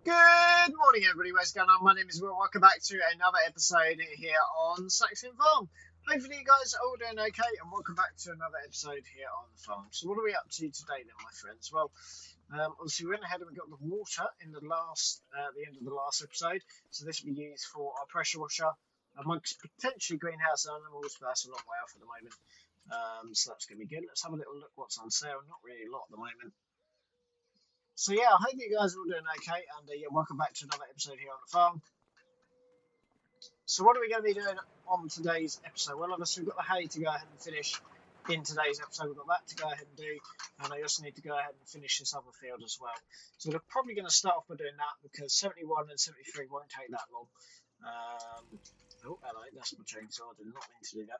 Good morning, everybody. What's going on? My name is Will. Welcome back to another episode here on Saxlingham. Hopefully, you guys are all doing okay, and welcome back to another episode here on the farm. So, what are we up to today, then, my friends? Well, obviously, we went ahead and we got the water in the end of the last episode. So, this will be used for our pressure washer amongst potentially greenhouse animals, but that's a long way off at the moment. So that's going to be good. Let's have a little look what's on sale. Not really a lot at the moment. So yeah, I hope you guys are all doing okay, and welcome back to another episode here on the farm. So what are we going to be doing on today's episode? Well, obviously we've got the hay to go ahead and finish in today's episode. We've got that to go ahead and do, and I also need to go ahead and finish this other field as well. So we're probably going to start off by doing that because 71 and 73 won't take that long. Oh, hello, that's my chainsaw. I did not mean to do that.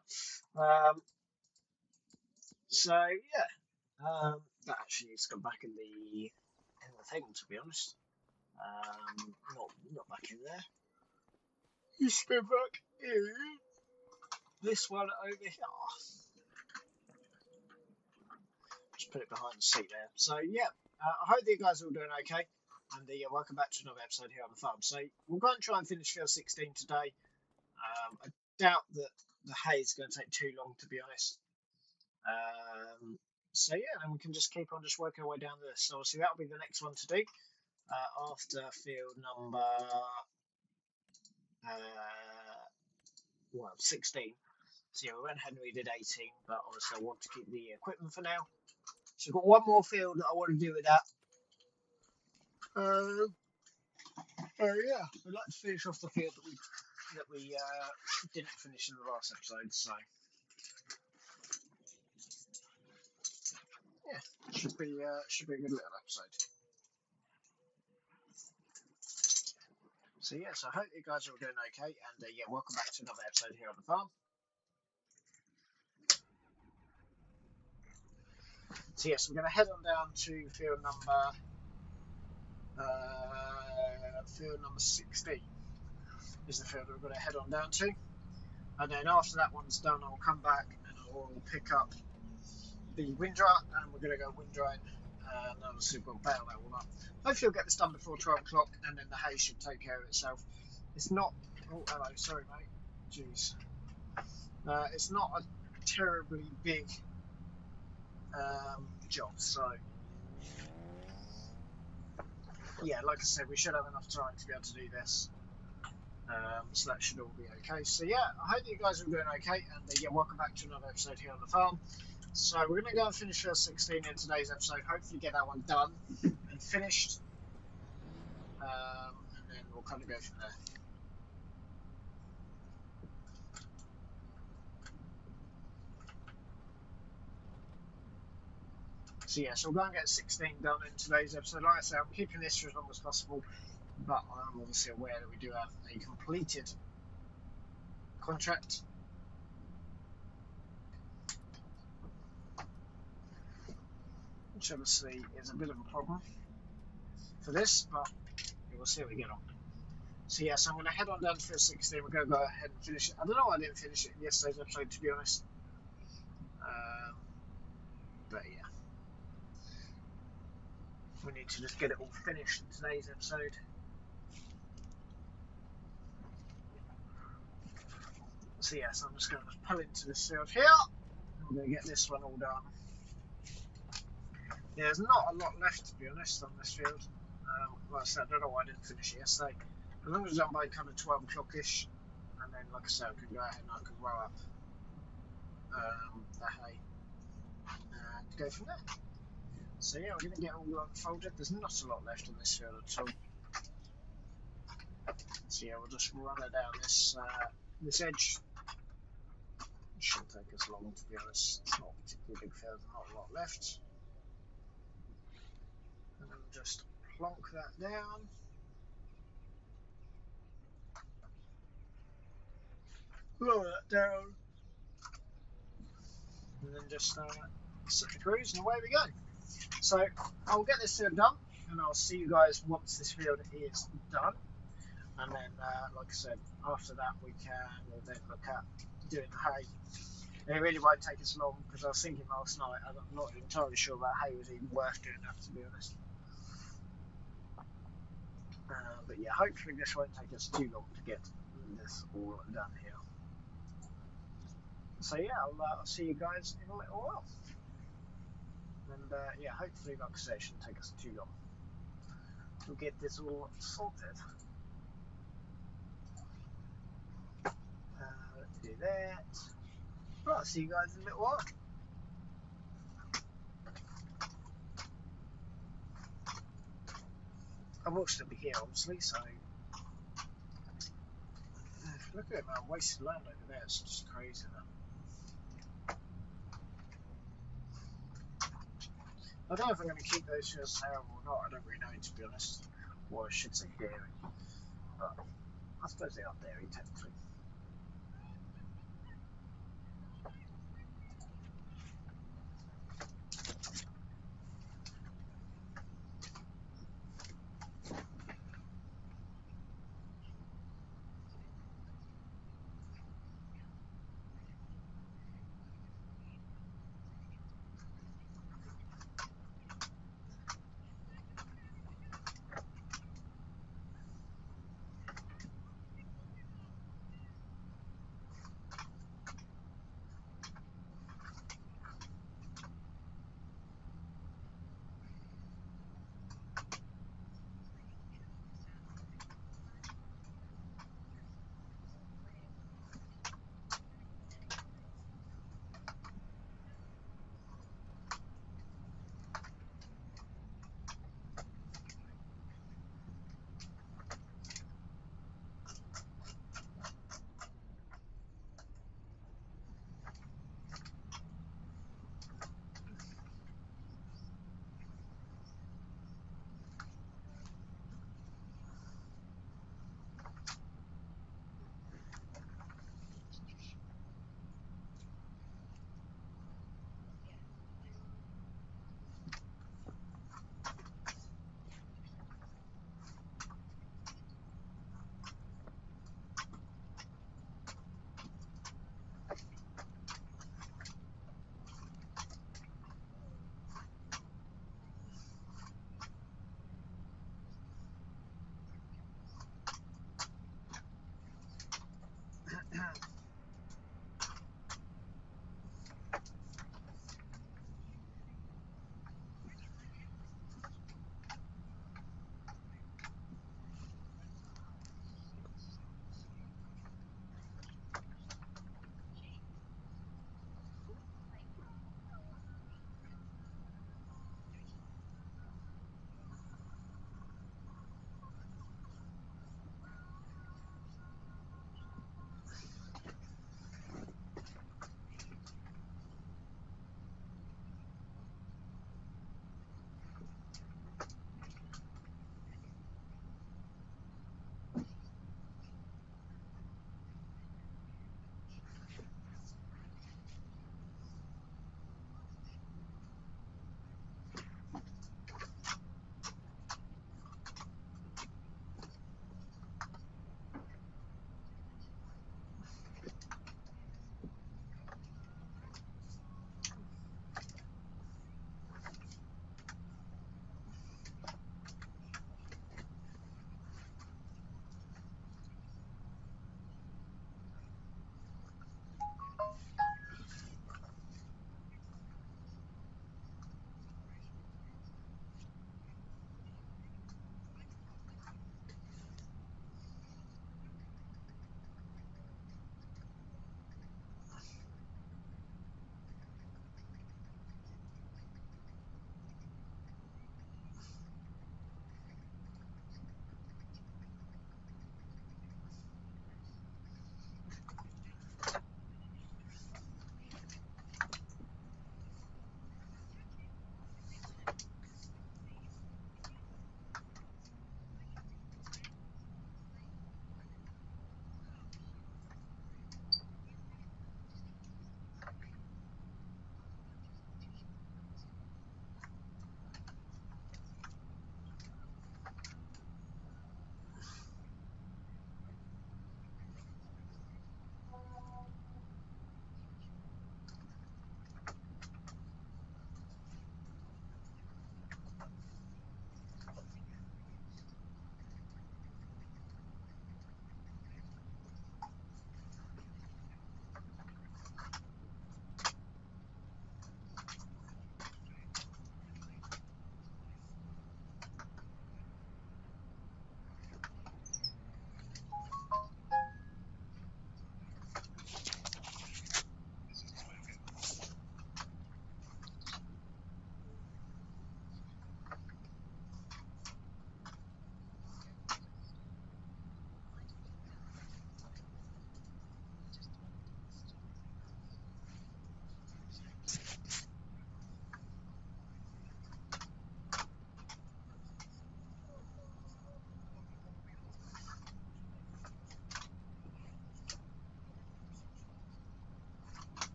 So yeah, that actually needs to go back in the thing, to be honest. Not back in there. Let's go back in this one over here. Just put it behind the seat there. So yeah, I hope that you guys are all doing okay, and welcome back to another episode here on the farm. So we're going to try and finish field 16 today. I doubt that the hay is going to take too long, to be honest. So yeah, and we can just keep on just working our way down this. So obviously that'll be the next one to do. After field number 16. So yeah, we went ahead and we did 18, but obviously I want to keep the equipment for now. So we've got one more field that I want to do with that. Yeah, I'd like to finish off the field that we didn't finish in the last episode. So yeah, should be a good little episode. So yes, I hope you guys are all doing okay, and welcome back to another episode here on the farm. So yes, we're going to head on down to field number 16 is the field we're going to head on down to, and then after that one's done, I'll come back and I'll pick up the windrower, and we're going to go windrowing, and obviously we'll bail that all up. Hopefully, we'll get this done before 12 o'clock, and then the hay should take care of itself. It's not. Oh, hello, sorry, mate. Jeez. It's not a terribly big job, so yeah, like I said, we should have enough time to be able to do this. So that should all be okay. So yeah, I hope you guys are doing okay, and welcome back to another episode here on the farm. So we're going to go and finish field 16 in today's episode. Hopefully get that one done and finished, and then we'll kind of go from there. So yeah, so we'll go and get 16 done in today's episode. Like I say, I'm keeping this for as long as possible, but I'm obviously aware that we do have a completed contract. Which obviously is a bit of a problem for this, but we'll see how we get on. So yeah, so I'm going to head on down to field 16. We're going to go ahead and finish it. I don't know why I didn't finish it in yesterday's episode, to be honest. But yeah, we need to just get it all finished in today's episode. So yeah, so I'm just going to pull into this field here. I'm going to get this one all done. Yeah, there's not a lot left, to be honest, on this field. Like I said, I don't know why I didn't finish it yesterday. As long as it's done by kind of 12 o'clock-ish, and then, like I said, I can go ahead and I can row up the hay and go from there. So yeah, we're going to get all unfolded. There's not a lot left on this field at all. So yeah, we'll just run it down this edge. It shouldn't take us long, to be honest. It's not a particularly big field, not a lot left. And then just plonk that down. Lower that down. And then just set the cruise and away we go. So I'll get this field done, and I'll see you guys once this field is done. And then, like I said, after that we'll then look at doing the hay. And it really won't take us long, because I was thinking last night, I'm not entirely sure that hay was even worth doing that, to be honest. yeah, hopefully this won't take us too long to get this all done here. So yeah, I'll see you guys in a little while. And yeah, hopefully, like I say, it shouldn't take us too long. We'll get this all sorted. Let's do that. Right, I'll see you guys in a little while. I will still be here, obviously, so look at that wasted land over there, it's just crazy. I don't know if I'm going to keep those for sale or not, I don't really know, to be honest. Or I should say dairy. But I suppose they are dairy, technically.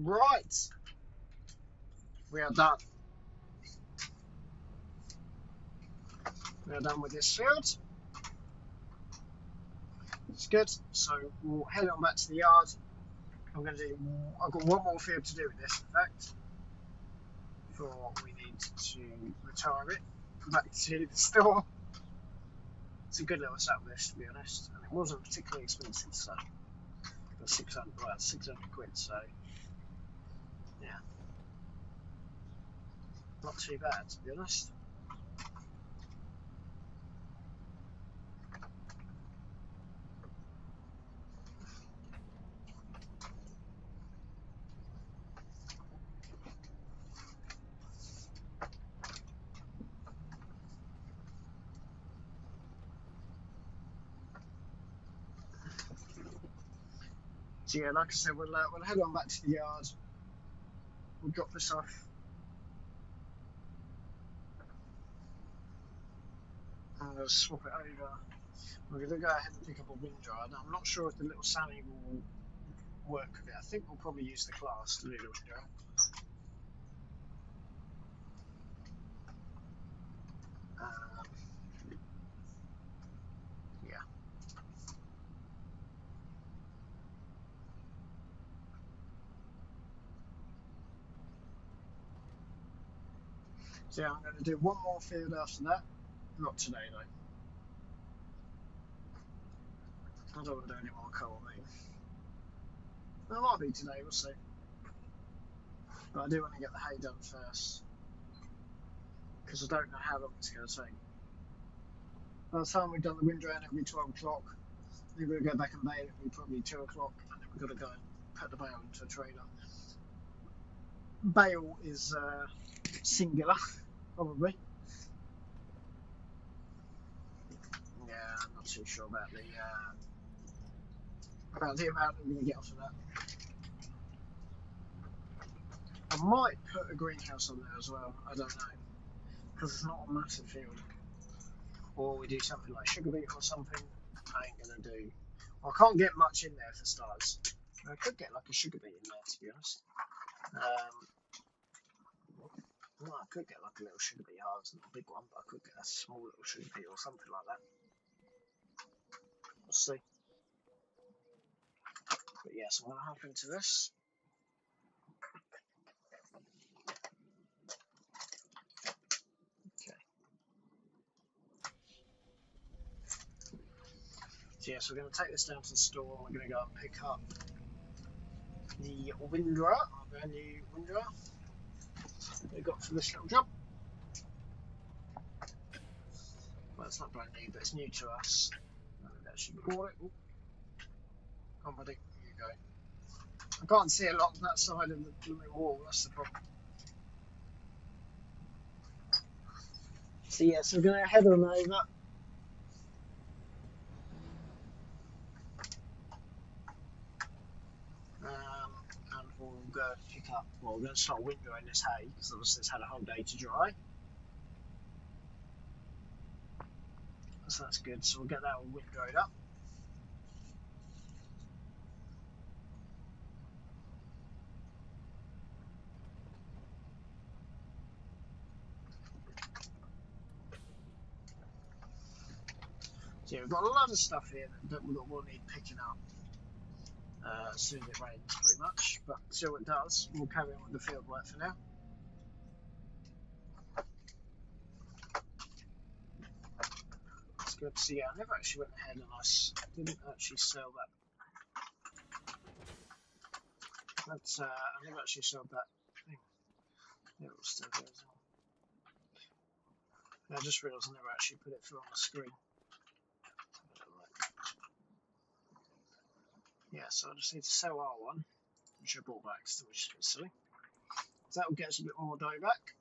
Right, we are done. We are done with this field. It's good. So we'll head on back to the yard. I'm going to do. I've got one more field to do with this, in fact, before we need to retire it back to the store. It's a good little setup, this, to be honest, and it wasn't particularly expensive, so it was 600 quid. So yeah, not too bad, to be honest. So yeah, like I said, we'll head on back to the yard. We'll drop this off and we'll swap it over. We're going to go ahead and pick up a wind dryer. I'm not sure if the little Sammy will work with it. I think we'll probably use the class to do the wind dryer. Yeah. So yeah, I'm going to do one more field after that. Not today though. I don't want to do any more coal meat. It might be today, we'll see. But I do want to get the hay done first. Because I don't know how long it's going to take. By the time we've done the wind drain, it'll be 12 o'clock. Then we'll go back and bale, it'll be probably 2 o'clock. And then we've got to go and put the bale into a trailer. Bale is singular, probably. Yeah, I'm not too sure about the amount I'm going to get off of that. I might put a greenhouse on there as well. I don't know, because it's not a massive field. Or we do something like sugar beet or something. I ain't gonna do. Well, I can't get much in there for starters. I could get like a sugar beet in there, to be honest. Well, I could get like a little sugar beet harvest, not a big one, but I could get a small little sugar beet or something like that. We'll see. But yes, I'm gonna hop into this. Okay. So yes, we're gonna take this down to the store. And we're gonna go and pick up the wind dryer, our brand new wind dryer we got for this little job. Well, it's not brand new, but it's new to us. I've actually bought it. Oh, buddy, here you go. I can't see a lot of that side of the blooming wall, that's the problem. So yeah, so we're going to head on over. And we'll go pick up, well, we're going to start windrowing this hay, because obviously it's had a whole day to dry. So that's good, so we'll get that all windrowed up. So yeah, we've got a lot of stuff here that we'll need picking up as soon as it rains, pretty much. But until it does, we'll carry on with the field work for now. It's good to see. I never actually went ahead and I didn't actually sell that. I never actually sold that thing. It was still there as well. I just realised I never actually put it through on the screen. Yeah, so I just need to sell R1, which I bought back, still, which is a bit silly. So that will get us a bit more dough back.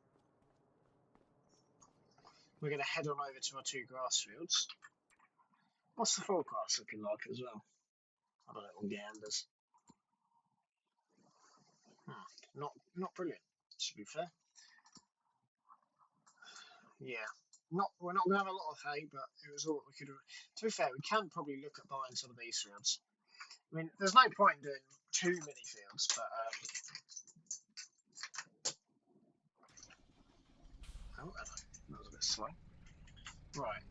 We're going to head on over to our two grass fields. What's the forecast looking like as well? I don't know, on ganders. Not brilliant, to be fair. Yeah, we're not going to have a lot of hay, but it was all we could have. To be fair, we can probably look at buying some of these fields. I mean, there's no point in doing too many fields, but Right.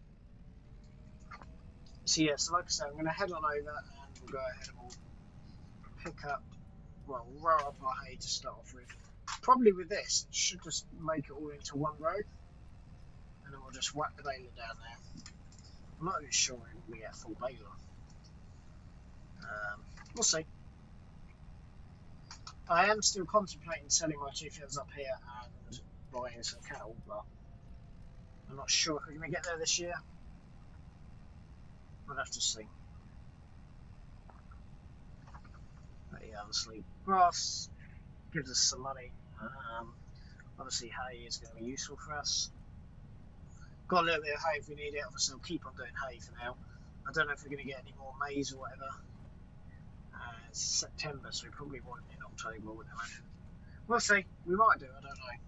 So yeah, so like I said, I'm going to head on over and we'll go ahead and we'll pick up, well, we'll row up our hay to start off with. Probably with this, it should just make it all into one row, and then we'll just whack the baler down there. I'm not even sure we get full baler. We'll see. I am still contemplating selling my 2 fields up here and buying some cattle, but I'm not sure if we're going to get there this year. I'll have to see. But yeah, obviously, grass gives us some money. Obviously, hay is going to be useful for us. Got a little bit of hay if we need it. Obviously, I'll keep on doing hay for now. I don't know if we're going to get any more maize or whatever. It's September, so we probably won't in October, wouldn't imagine. We'll see. We might do, I don't know.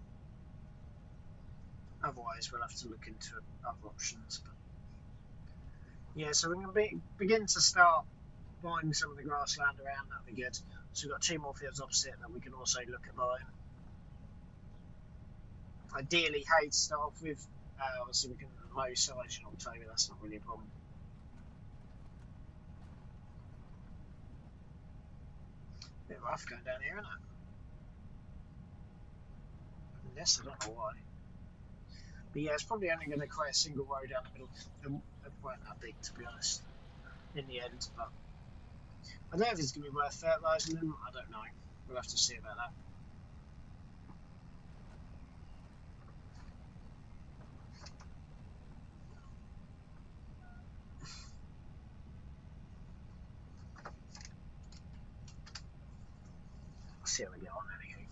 Otherwise, we'll have to look into other options. But yeah, so we're going to begin to start buying some of the grassland around. That'll be good. So we've got 2 more fields opposite that we can also look at buying. Ideally, hay to start off with. Obviously, we can mow silage in October. That's not really a problem. Bit rough going down here, isn't it? Yes, I don't know why. But yeah, it's probably only going to create a single row down the middle. It weren't that big, to be honest, in the end. But I don't know if it's going to be worth fertilising them. I don't know. We'll have to see about that. See how we get on anyway.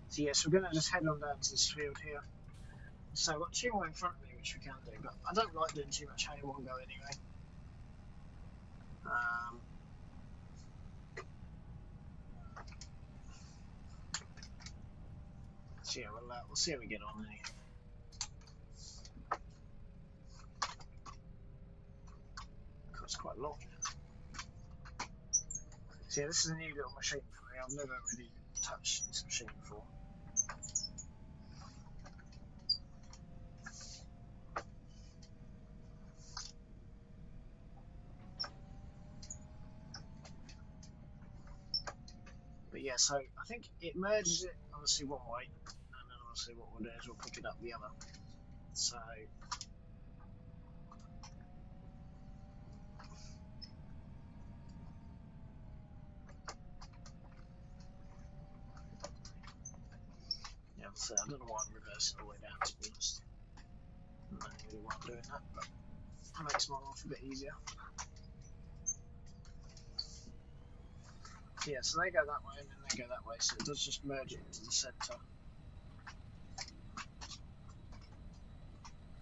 So yes, we're going to just head on down to this field here. So I've got 2 more in front of me, which we can do, but I don't like doing too much hay in one go anyway. So yeah, we'll see how we get on anyway. It's quite long. So yeah, this is a new little machine for me. I've never really touched this machine before. But yeah, so I think it merges it obviously one way, and then obviously what we'll do is we'll pick it up the other. So yeah, so I don't know why I'm reversing all the way down, to be honest. I don't really want doing that, but it makes my life a bit easier. So yeah, so they go that way and then they go that way, so it does just merge it into the centre.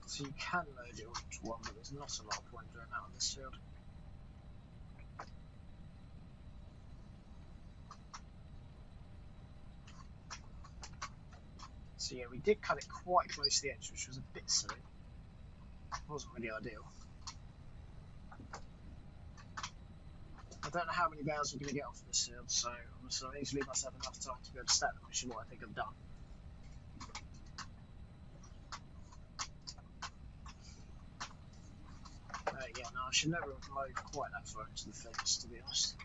So you can merge it all into one, but there's not a lot of point doing that on this field. So yeah, we did cut it quite close to the edge, which was a bit silly. Wasn't really ideal. I don't know how many bales we're going to get off of this field, so I need to leave myself enough time to be able to stack them, which is what I think I've done. Yeah, no, I should never have mowed quite that far into the fence, to be honest.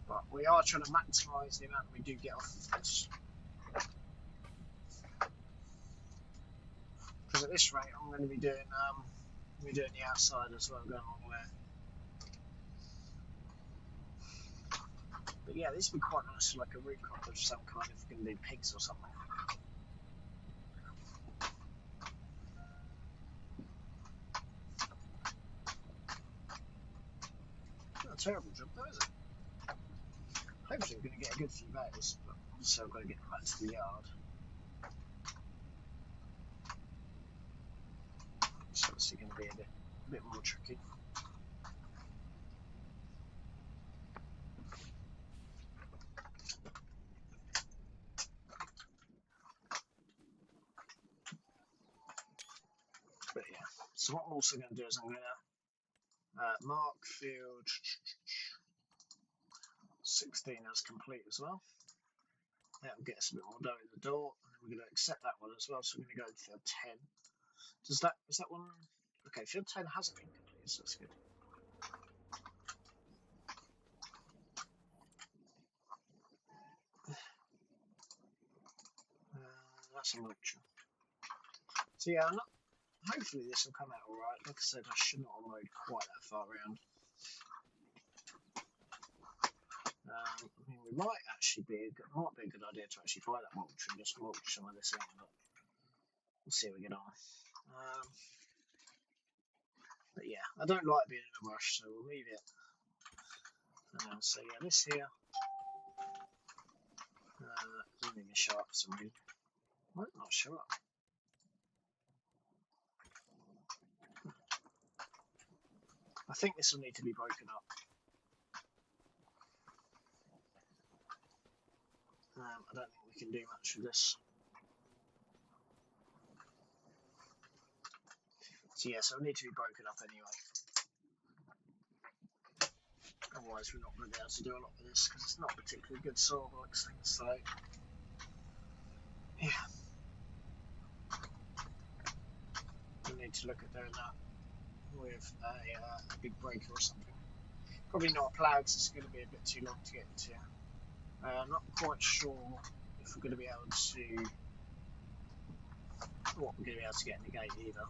But we are trying to maximise the amount we do get off of this. Because at this rate, I'm going to be doing the outside as well, going along there. But yeah, this would be quite nice, like a root crop of some kind if we're going to do pigs or something. Not a terrible job though, is it? Hopefully we're going to get a good few bales, but also I've got to get back to the yard. It's obviously going to be a bit more tricky. But yeah, so what I'm also going to do is I'm going to mark field 16 as complete as well. That'll get us a bit more dough in the door, and then we're going to accept that one as well. So we're going to go to field 10. Is that one? Okay, field 10 hasn't been completed, so that's good. That's an option. So yeah, hopefully this will come out alright. Like I said, I should not have mowed quite that far around. I mean, we might actually be a good idea to actually buy that mulch and just mulch some of this in, but we'll see how we get on. But yeah, I don't like being in a rush, so we'll leave it. So yeah, this here doesn't even show up for some reason. Might not show up. I think this will need to be broken up. I don't think we can do much with this. So yeah, so it'll need to be broken up anyway. Otherwise we're not going to be able to do a lot with this because it's not particularly good soil mixing. So yeah, we need to look at doing that with a big breaker or something. Probably not a plough because it's going to be a bit too long to get into. I'm not quite sure if we're going to be able to what we're going to be able to get in the gate either.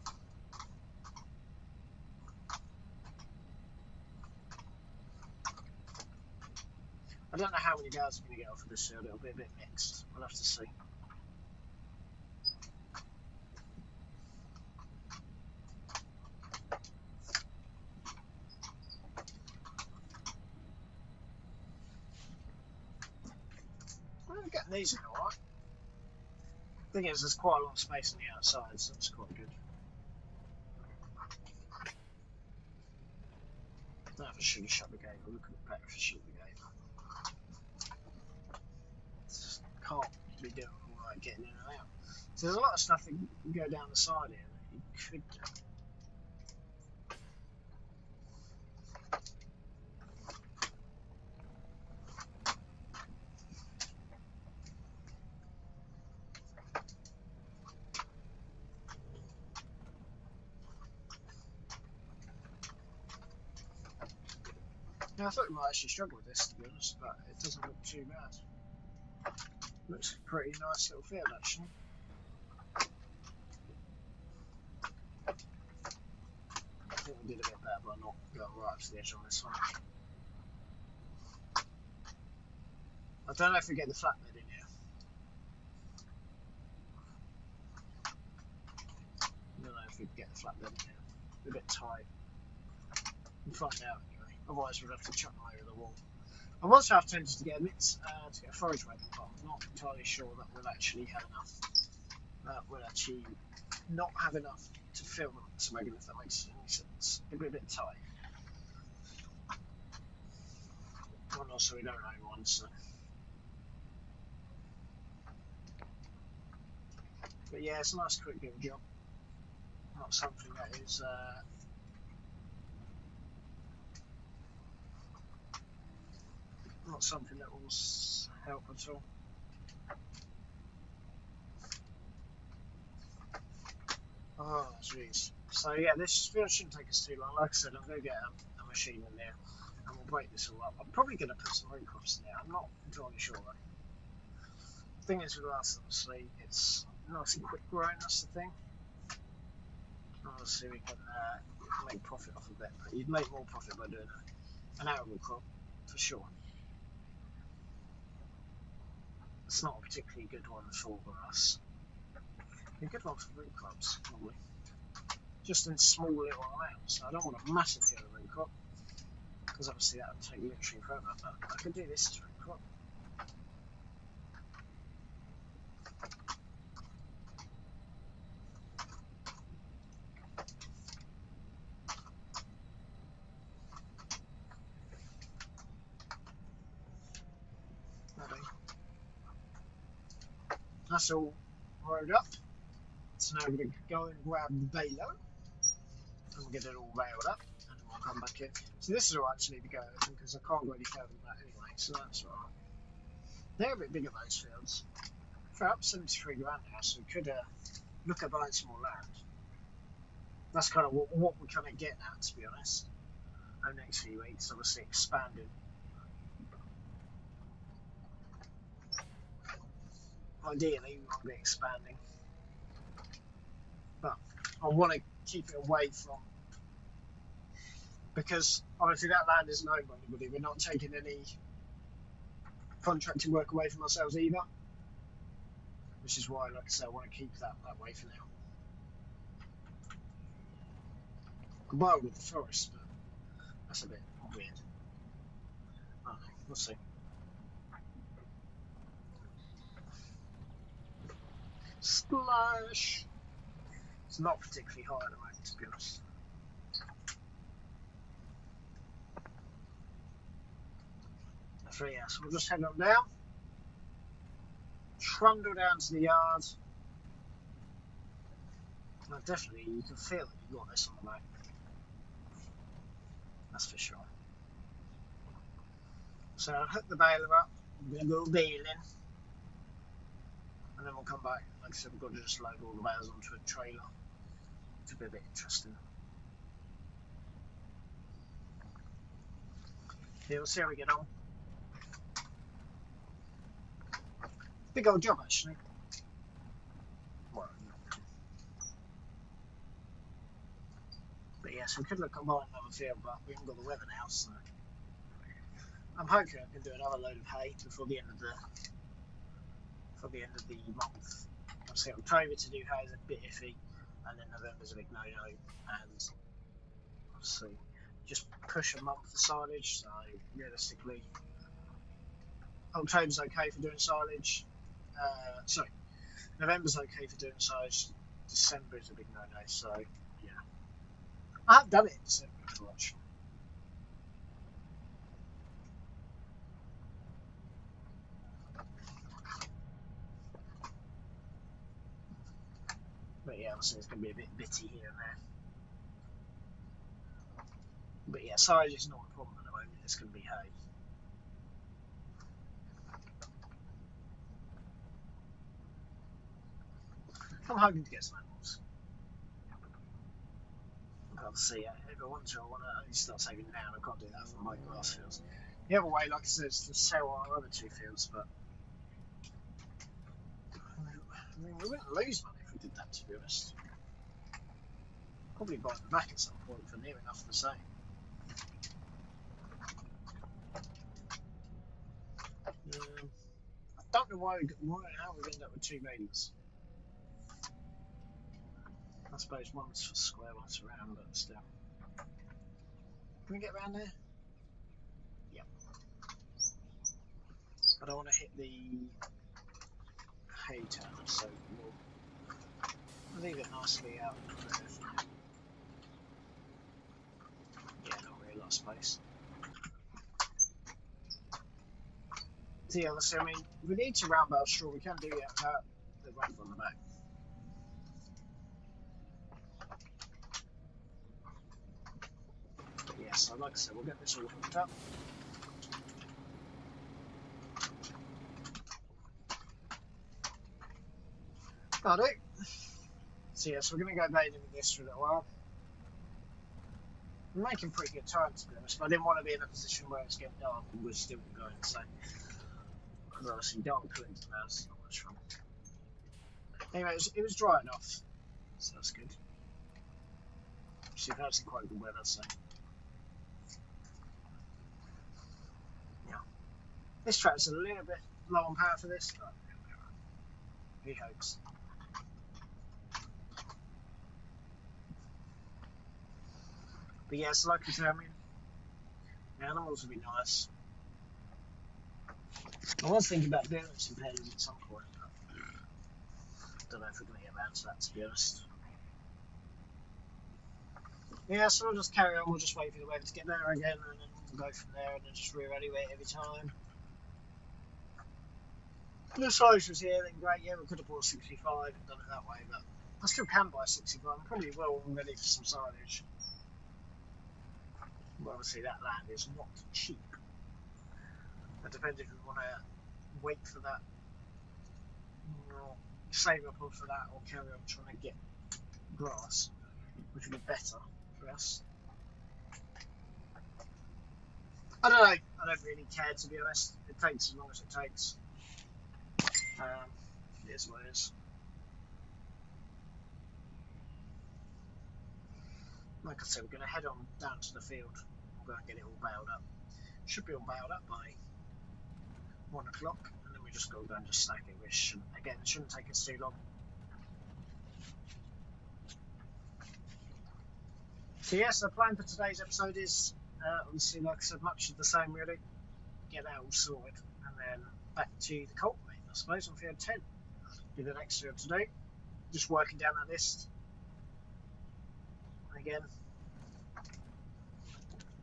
I don't know how many bales we're going to get off of this field. It'll be a bit mixed. We'll have to see. We're getting these in alright. The thing is, there's quite a lot of space on the outside, so that's quite good. I don't know if I should have shut the gate. It would look a bit better if I shut the gate. Just can't be doing all right getting in and out. So there's a lot of stuff that can go down the side here that you could do. Now, I thought we might actually struggle with this, to be honest, but it doesn't look too bad. Looks a pretty nice little field, actually. I think we did a bit better by not going right up to the edge on this one. I don't know if we get the flatbed in here. I don't know if we can get the flatbed in here. It's a bit tight. We'll find out anyway. Otherwise, we'll have to chuck them over the wall. I was half tempted to get a mix to get a forage wagon, but I'm not entirely sure that we'll actually have enough. We'll actually not have enough to fill them as a wagon, if that makes any sense. It'll be a bit tight. And also, we don't own one, so. But yeah, it's a nice quick little job. Not something that is not something that will help at all. Oh jeez. So yeah, this field shouldn't take us too long. Like I said, I'm going to get a machine in there and we'll break this all up. I'm probably going to put some root crops in there. I'm not entirely sure though. The thing is with us, obviously, it's nice and quick growing, that's the thing. Obviously we can make profit off of it, but you'd make more profit by doing an arable crop, for sure. It's not a particularly good one for us. A good one for root crops, probably. Just in small little amounts. I don't want a massive field of root crop, because obviously that would take literally forever, but I could do this as root crop. That's all rode up. So now we're going to go and grab the baler and we'll get it all railed up and then we'll come back in. So this is all I actually need to go because I can't go any further than that anyway, so that's alright. They're a bit bigger, those fields. For up 73 grand now, so we could look at buying some more land. That's kind of what we're kind of getting at, to be honest. Over the next few weeks, obviously expanding. Ideally, we want to be expanding. But I want to keep it away from, because obviously that land isn't owned by anybody. We're not taking any contracting work away from ourselves either, which is why, like I said, I want to keep that way for now. Combined with the forest, but that's a bit weird. I don't know, we'll see. Splash! It's not particularly high at the moment, to be honest. So yeah, so we'll just head on down, trundle down to the yard. Now definitely you can feel that you've got this on the back. That's for sure. So I'll hook the baler up, we're going to go baling, and then we'll come back. Like I said, we've got to just load all the bales onto a trailer. It'll be a bit interesting. Yeah, we'll see how we get on. Big old job, actually. Well, but yeah, so we could look at buying another field, but we haven't got the weather now, so I'm hoping I can do another load of hay before the end of the month. Obviously, October to do hay is a bit iffy, and then November's a big no-no, and obviously just push a month for silage. So realistically, October's okay for doing silage. Sorry, November's okay for doing silage. December is a big no-no. So yeah, I have done it in December before, actually. But yeah, obviously it's going to be a bit bitty here and there. But yeah, silage is not a problem at the moment. It's going to be hay. I'm hoping to get some animals. Obviously, every once in a while, I want to only start saving now. I can't do that for my grass fields. The other way, like I said, is to sell our other two fields, but I mean, we wouldn't lose money if we did that, to be honest. Probably buy them back at some point for near enough the same. I don't know how we end up with two maidens. I suppose one's for square, one's for round, but still. Can we get around there? Yep. I don't want to hit the hay turner, so we'll leave it nicely out there. Yeah, not really a lot of space. So yeah, let's see, I mean, we need to round bale straw, we can do it without the wave on the back. But yeah, so like I said, we'll get this all hooked up. That'll do. So yeah, so we're going to go bathing with this for a little while. We're making pretty good time, to be honest, but I didn't want to be in a position where it's getting dark and we're still going, so because obviously don't put into the mouse is not much fun. Anyway, it was dry enough, so that's good. We've had some quite good weather, so yeah. This track's a little bit low on power for this, but he hopes. But yeah, so like I said, I mean, the animals would be nice. I was thinking about building some pens at some point, but I don't know if we're going to get around to that, to be honest. Yeah, so we'll just carry on, we'll just wait for the weather to get better again, and then we'll go from there, and then just reevaluate every time. If the size was here, then great, yeah, we could have bought 65 and done it that way, but I still can buy 65, I probably will when ready for some silage. But obviously that land is not cheap. It depends if we want to wait for that, or save up all for that, or carry on trying to get grass, which would be better for us. I don't know. I don't really care, to be honest. It takes as long as it takes. It is what it is. Like I said, we're going to head on down to the field. We'll go and get it all baled up. Should be all baled up by 1 o'clock, and then we just got to go and just stack it, which, again, it shouldn't take us too long. So yes, the plan for today's episode is, obviously, like I said, much of the same really. Get that all sorted, and then back to the cultivate, I suppose, on field 10. Do the next field today. Just working down that list. Again.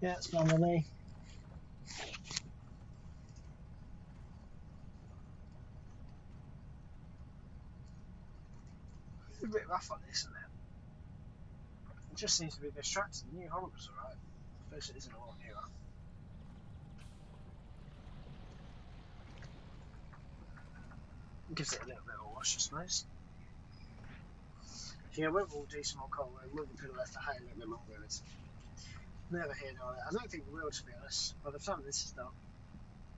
Yeah, it's fine with me. It's a bit rough on this, isn't it? It just seems to be distracting. The new Horror's alright. I suppose it isn't a lot nearer. Gives it a little bit of a wash, I suppose. Yeah, we'll do some more coal. We'll be left to hay a little bit longer. It's never here nor there. I don't think we will, to be honest. By the time this is done,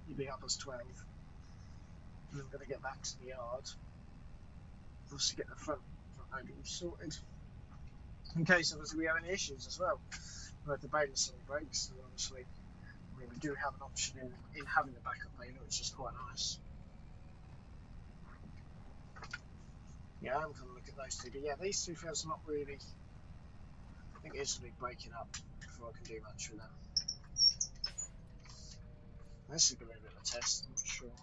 you'll be up as 12. And I'm going to get back to the yard. Obviously get the front opening sorted. In case obviously we have any issues as well. Like the baler suddenly breaks, and obviously we do have an option in having the backup baler, which is quite nice. Yeah, I'm going to look at those two. But yeah, these two fields are not really. I think it's going to be breaking up before I can do much with them. This is going to be a bit of a test, I'm not sure.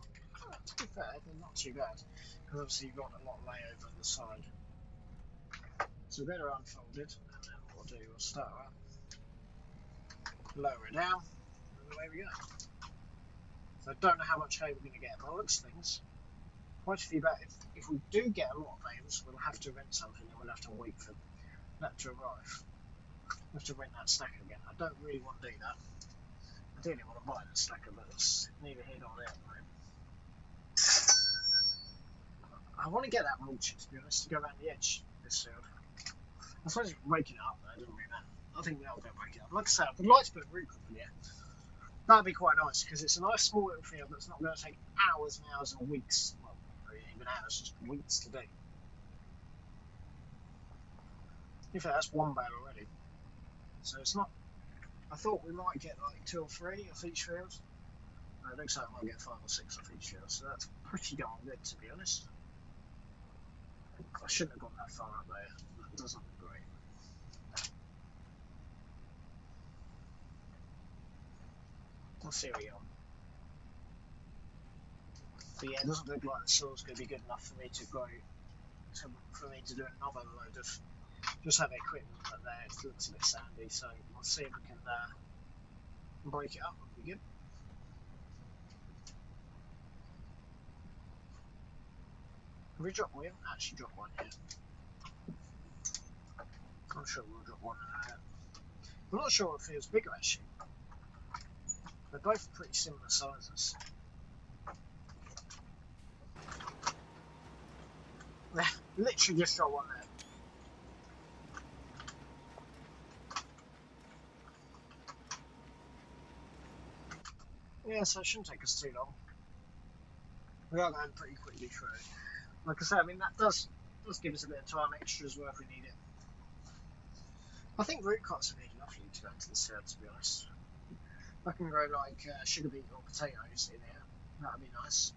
To be fair, they're not too bad. Because obviously you've got a lot of layover on the side. So better unfolded, and then what we'll do, we'll start up, lower it down, and away we go. So I don't know how much hay we're going to get, but it looks things. Quite a few back. If we do get a lot of bales, we'll have to rent something, and we'll have to wait for that to arrive. We'll have to rent that stacker again. I don't really want to do that. I do really want to buy the stacker, but it's neither here nor there at the moment. I want to get that mulching, to be honest, to go around the edge of this field. I suppose if we're waking it up, though, it doesn't really matter. I think they'll go wake it up. Like I said, I'd like to put a root crop in here. That'd be quite nice, because it's a nice small little field that's not going to take hours and hours and weeks. Well, not even hours, just weeks to do. In fact, that's one bale already. So it's not. I thought we might get like 2 or 3 off each field. It looks like I might get 5 or 6 off each field, so that's pretty darn good, to be honest. I shouldn't have gone that far up there. That doesn't look great. We'll see how we go. But yeah, it doesn't look like the soil's going to be good enough for me to grow, for me to do another load of, just have equipment up there. It looks a bit sandy, so we'll see if we can break it up. It'll be good. Have we dropped one? We haven't actually dropped one yet. I'm sure we'll drop one. I'm not sure it feels bigger actually. They're both pretty similar sizes. Literally just got one there. Yeah, so it shouldn't take us too long. We are going pretty quickly through. Like I said, I mean that does give us a bit of time extra as well if we need it. I think root crops would be lovely to go into the field, to be honest. If I can grow like sugar beet or potatoes in here, that would be nice.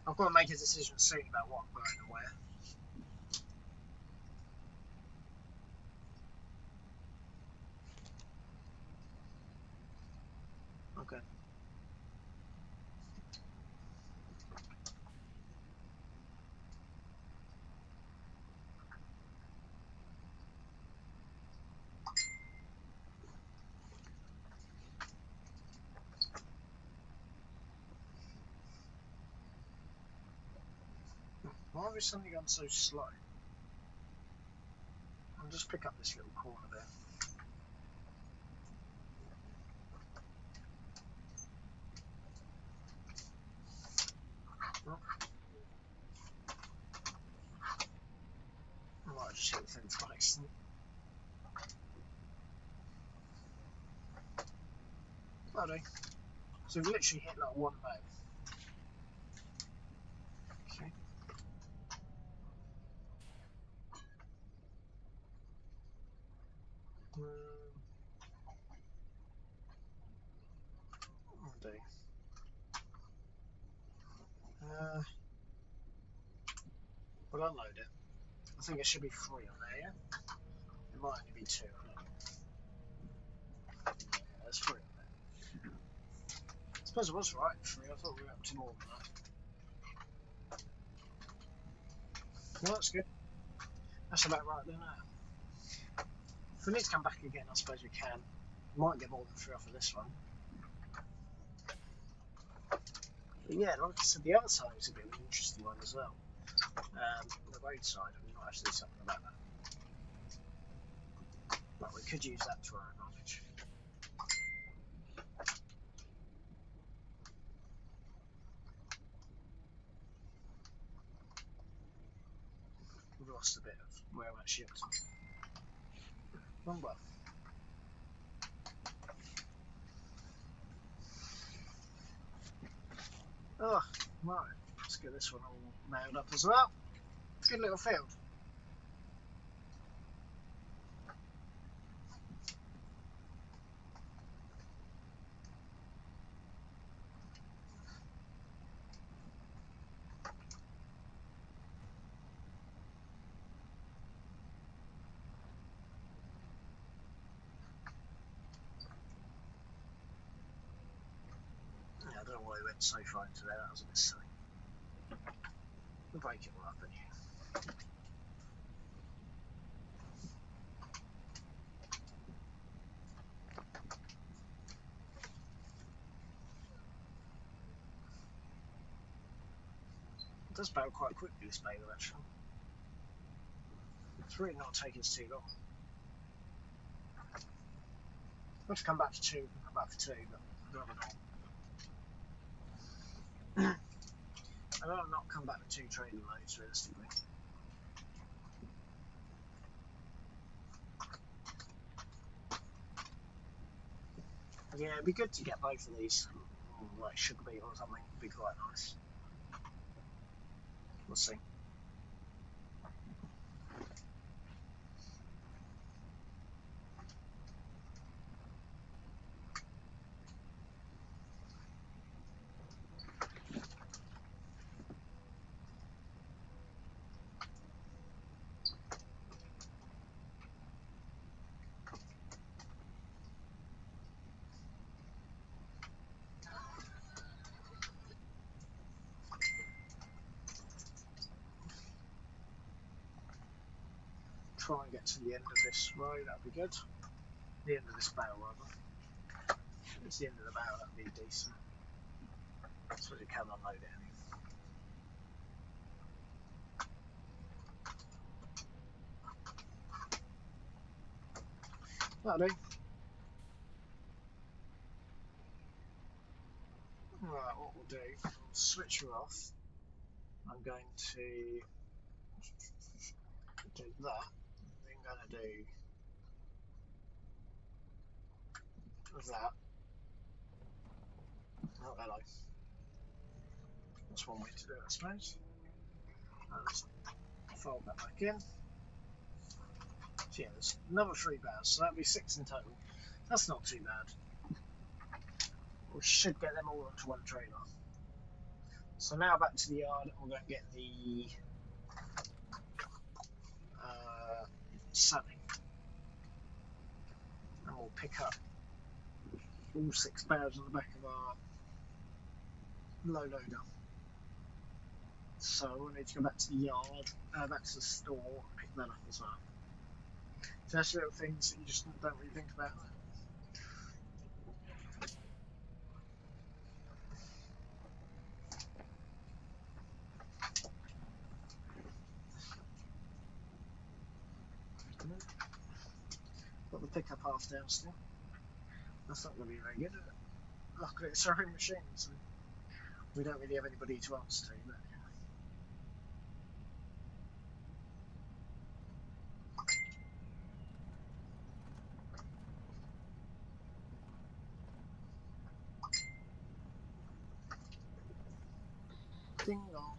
I've got to make a decision soon about what I'm growing and where. Okay. Why have we suddenly gone so slow? I'll just pick up this little corner there. That'll do. So we've literally hit like one bale. Okay. That'll do. We'll unload it. I think it should be 3 on there, yeah? It might only be 2. Yeah, there's 3 on there. I suppose it was right, 3. I thought we were up to more than that. No, that's good. That's about right then. If we need to come back again, I suppose we can. Might get more than 3 off of this one. But yeah, like I said, the other side is a bit of an interesting one as well. The roadside, we might have to do something about that. But we could use that to our advantage. We've lost a bit of where I'm actually up to. Oh well. Oh, right. Let's get this one all nailed up as well. Good little field. Yeah, I don't know why we went so far into there. That was a bit silly. We'll break it all up anyway. It does barrel quite quickly, this baler, actually. It's really not taking us too long. I'll have to come back to 2, come back for 2, but I'd rather not. I'd rather not come back with 2 trading loads, realistically. Yeah, it'd be good to get both of these, like sugar beet or something, would be quite nice. We'll see. Try and get to the end of this row, that'd be good. The end of this bale, rather. If it's the end of the bale, that'd be decent. I suppose you can unload it anyway. That'll do. Right, what we'll do, we'll switch her off. I'm going to do that. I'm going to do that. Oh, hello. That's one way to do it, I suppose. Let's fold that back in. So yeah, there's another 3 bales, so that'll be 6 in total. That's not too bad. We should get them all onto one trailer. So now back to the yard, and we'll go and get the sunning. And we'll pick up all 6 bales on the back of our low loader. So we'll need to go back to the yard, back to the store, and pick that up as well. So that's little things that you just don't really think about. Got the pickup half down still. That's not going to be very good, is it? Luckily it's our own machine, so we don't really have anybody to answer to. But Ding dong.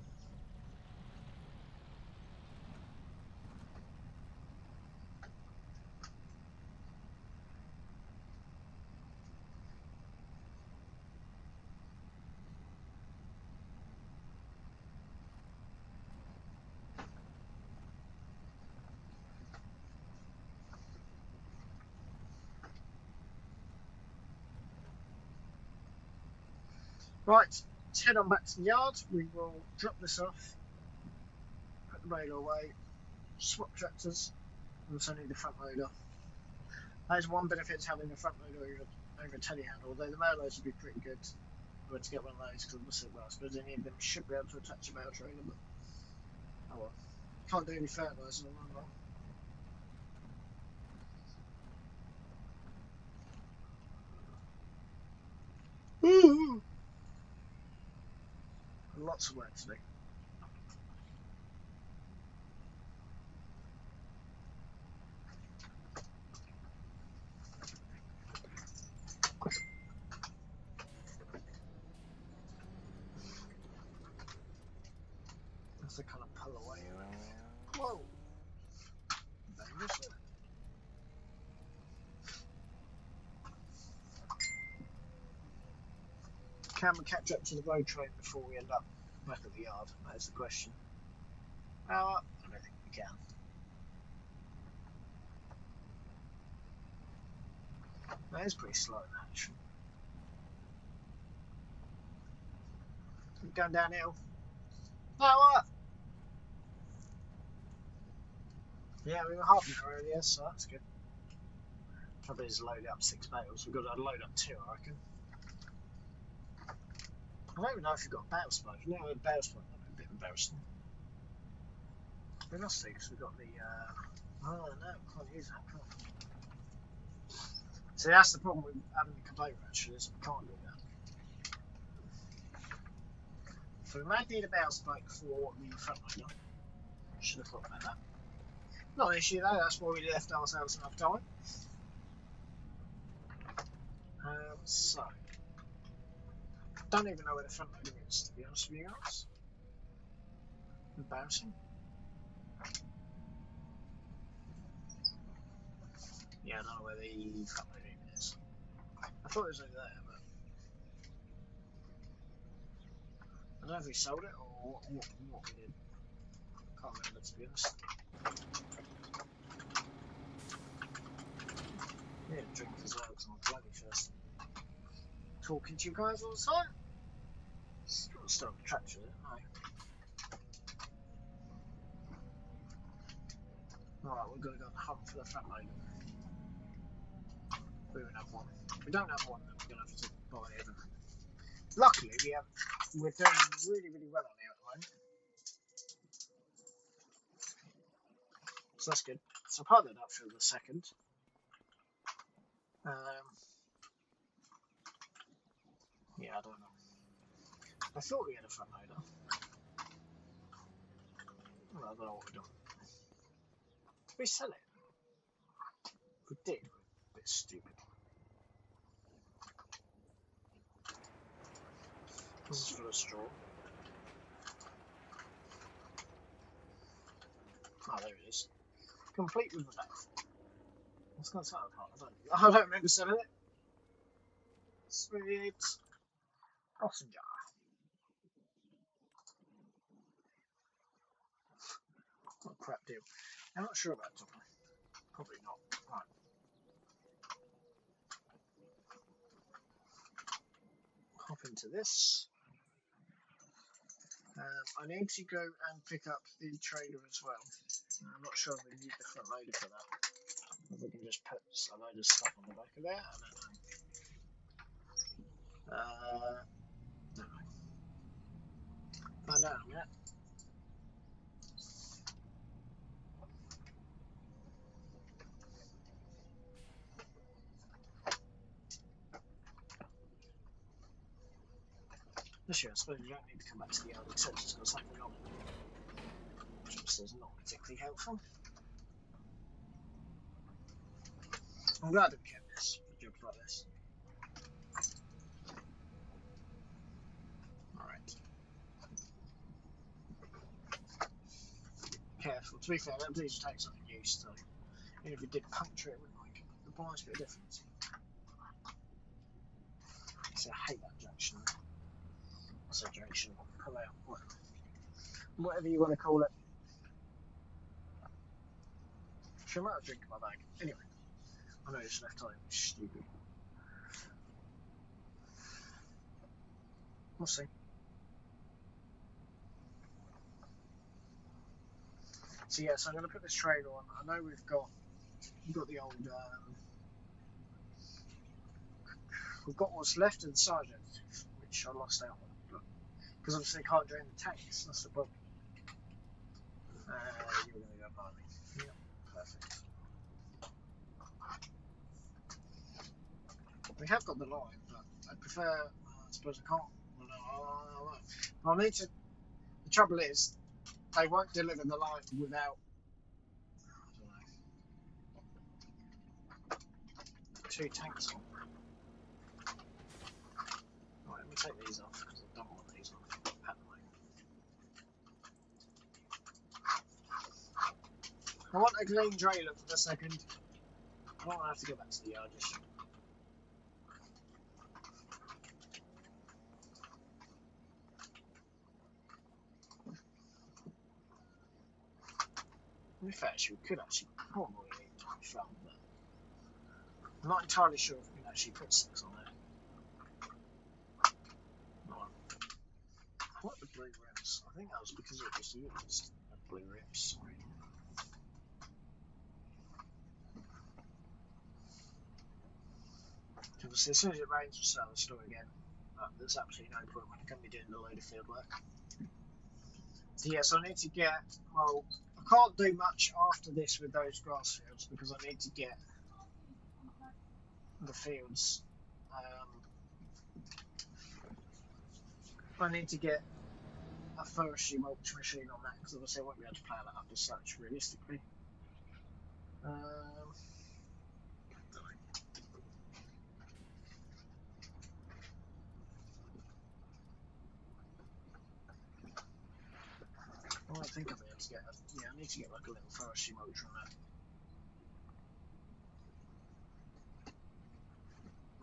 Right, let's head on back to the yard. We will drop this off, put the baler away, swap tractors. We also need the front loader. There's one benefit to having a front loader over a telehandler, although the mail loaders would be pretty good. If we were to get one of those, because well, I suppose any of them should be able to attach a mail trailer, but oh well. Can't do any fertiliser on one. Lots of work to do. That's the kind of pull away. Whoa! Dangerous, isn't it? Can we catch up to the road train before we end up back at the yard? That is the question. I don't think we can. That is pretty slow, actually. Keep going downhill. What? Yeah, we were half an hour earlier, so that's good. Probably just load up 6 bales. We've got to load up 2, I reckon. I don't even know if you've got a bale spike. If you've never had a bale spike, that'd be a bit embarrassing. We must do, because we've got the. Oh no, we can't use that, can't we? See, that's the problem with having the conveyor actually, is we can't do that. So we might need a bale spike for the front loader. Should have thought about that. Not an issue though, that's why we left ourselves enough time. So, don't even know where the front loader is, to be honest with you guys. Embarrassing. Yeah, I don't know where the front loader even is. I thought it was over there, but I don't know if we sold it or what we did. Can't remember, to be honest. Yeah, drink as well because I'm bloody thirsty. Talking to you guys all the time. Still on the tractor, isn't I? Alright, we've got to go on the hunt for the front loader. We don't have one. We don't have one, then we're going to have to buy everything. Luckily, we're doing really, really well on here at the moment. So that's good. So I piloted up for the second. Yeah, I don't know. I thought we had a front loader. Well, I don't know what we're doing. Did we sell it? If we did, we're a bit stupid. This is full of straw. Oh, there it is. Complete with the back. What's going to sound like? I don't remember selling it. Sweet. Passenger. What a crap deal. I'm not sure about Topper. Probably not. Right. Hop into this. I need to go and pick up the trailer as well. I'm not sure if we need the front loader for that. If we can just put a load of stuff on the back of there, I don't know. No. Find out in a minute. This year, I suppose you don't need to come back to the yard except it's got something on it. Which is not particularly helpful. I'm glad we kept this for jobs like this. Alright. careful. To be fair, that diesel tank's not in use, so even if it did puncture it, it wouldn't make the biggest bit of difference. See, I hate that junction. What's that junction? Pull out. Whatever you want to call it. She might have drink in my bag. Anyway, I know it's left time. It's stupid. We'll see. So yes, I'm going to put this trailer on. I know we've got the old. We've got what's left of the Sergeant, which I lost out on. Because obviously I can't drain the tanks. That's the problem. You're going to go by me. Yep, perfect. We have got the line, but I prefer. I suppose I can't. Well, no, I won't. I'll need to. The trouble is, they won't deliver the line without. I don't know. 2 tanks on. Right, let me take these off because I don't want these on at the moment. I want a clean trailer for the second. I don't want to have to go back to the yard just. To be fair, we could actually probably leave it on the front, but I'm not entirely sure if we can actually put 6 on there. I like the blue rims. I think that was because it was used. Blue rims, sorry. Obviously, as soon as it rains, we'll start the store again. There's absolutely no point when I'm going to be doing a load of field work. So yes, I need to get, well, I can't do much after this with those grass fields because I need to get the fields. I need to get a forestry mulch machine on that because obviously I won't be able to plough that up as such realistically. I think I'll be able to get. Yeah, I need to get like a little forestry mulch on that.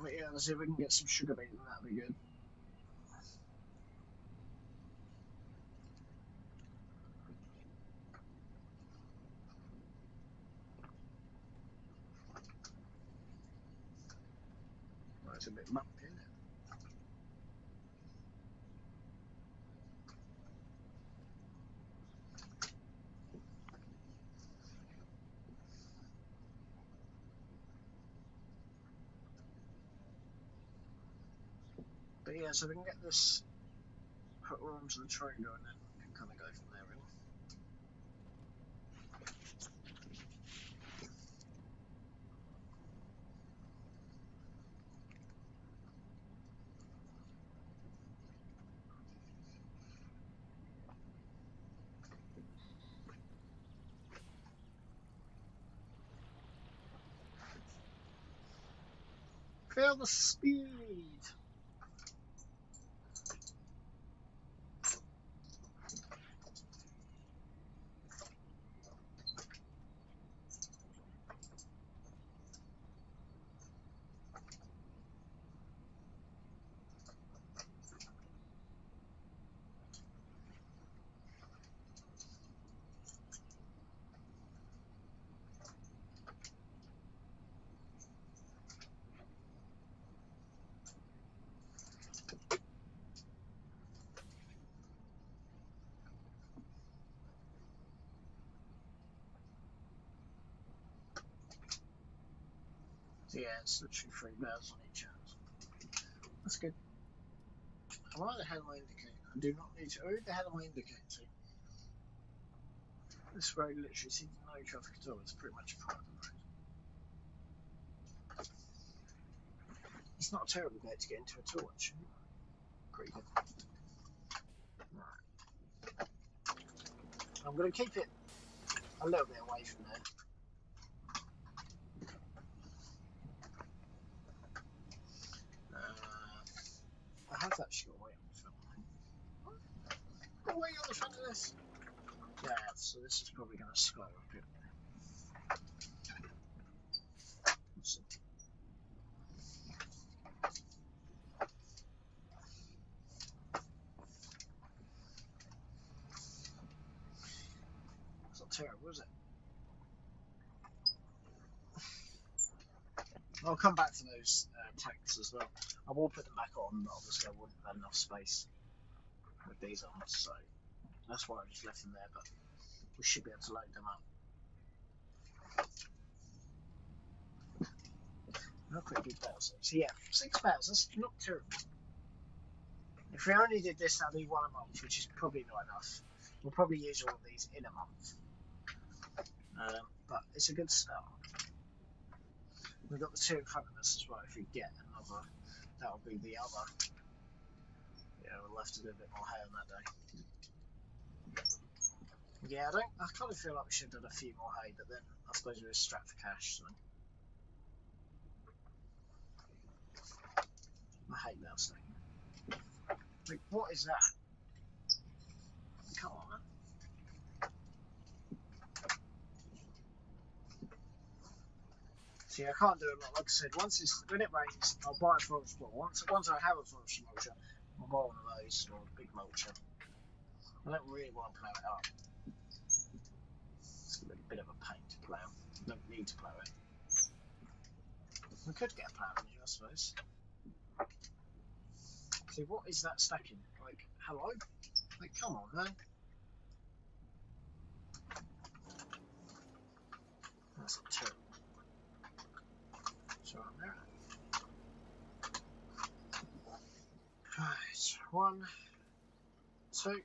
But yeah, let's see if we can get some sugar beet, and that'll be good. Well, it's a bit bumpy, isn't it? But yeah, so we can get this put onto the trailer and then we can kind of go from there, really. Feel the speed! So yeah, it's literally 3 bells on each hand. That's good. Why the hell am I indicating? I do not need to. Who the hell am I indicating to? This road literally sees no traffic at all. It's pretty much a private road. It's not a terrible gate to get into at all, actually. Pretty good. Right. I'm going to keep it a little bit away from there. I have actually got weight on the front. Got weight on the front of this. Yeah, so this is probably going to skyrocket. Let's see. It's not terrible, is it? I'll come back to those tanks as well. I will put them back on, but obviously I wouldn't have enough space with these on, so that's why I just left them there, but we should be able to load them up. How quick do battles? So yeah, 6 battles, that's not terrible. If we only did this, that'd be 1 a month, which is probably not enough. We'll probably use all of these in a month. But it's a good start. We've got the 2 in front of us as well. If we get another, that'll be the other. Yeah, we'll have to do a bit more hay on that day. Yeah, I kind of feel like we should have done a few more hay, but then I suppose we were strapped for cash, so. I hate that stacking. Like, what is that? Come on, man. See, I can't do a lot. Like I said, when it rains, I'll buy a forest ball. Once I have a forest mulcher, I'll buy one of those or a big mulcher. I don't really want to plough it up. It's a little bit of a pain to plough. You don't need to plough it. We could get a plough in here, I suppose. See, what is that stacking? Like, hello? Like, come on, man. That's not terrible. So I'm there. Right, 1, 2. 1,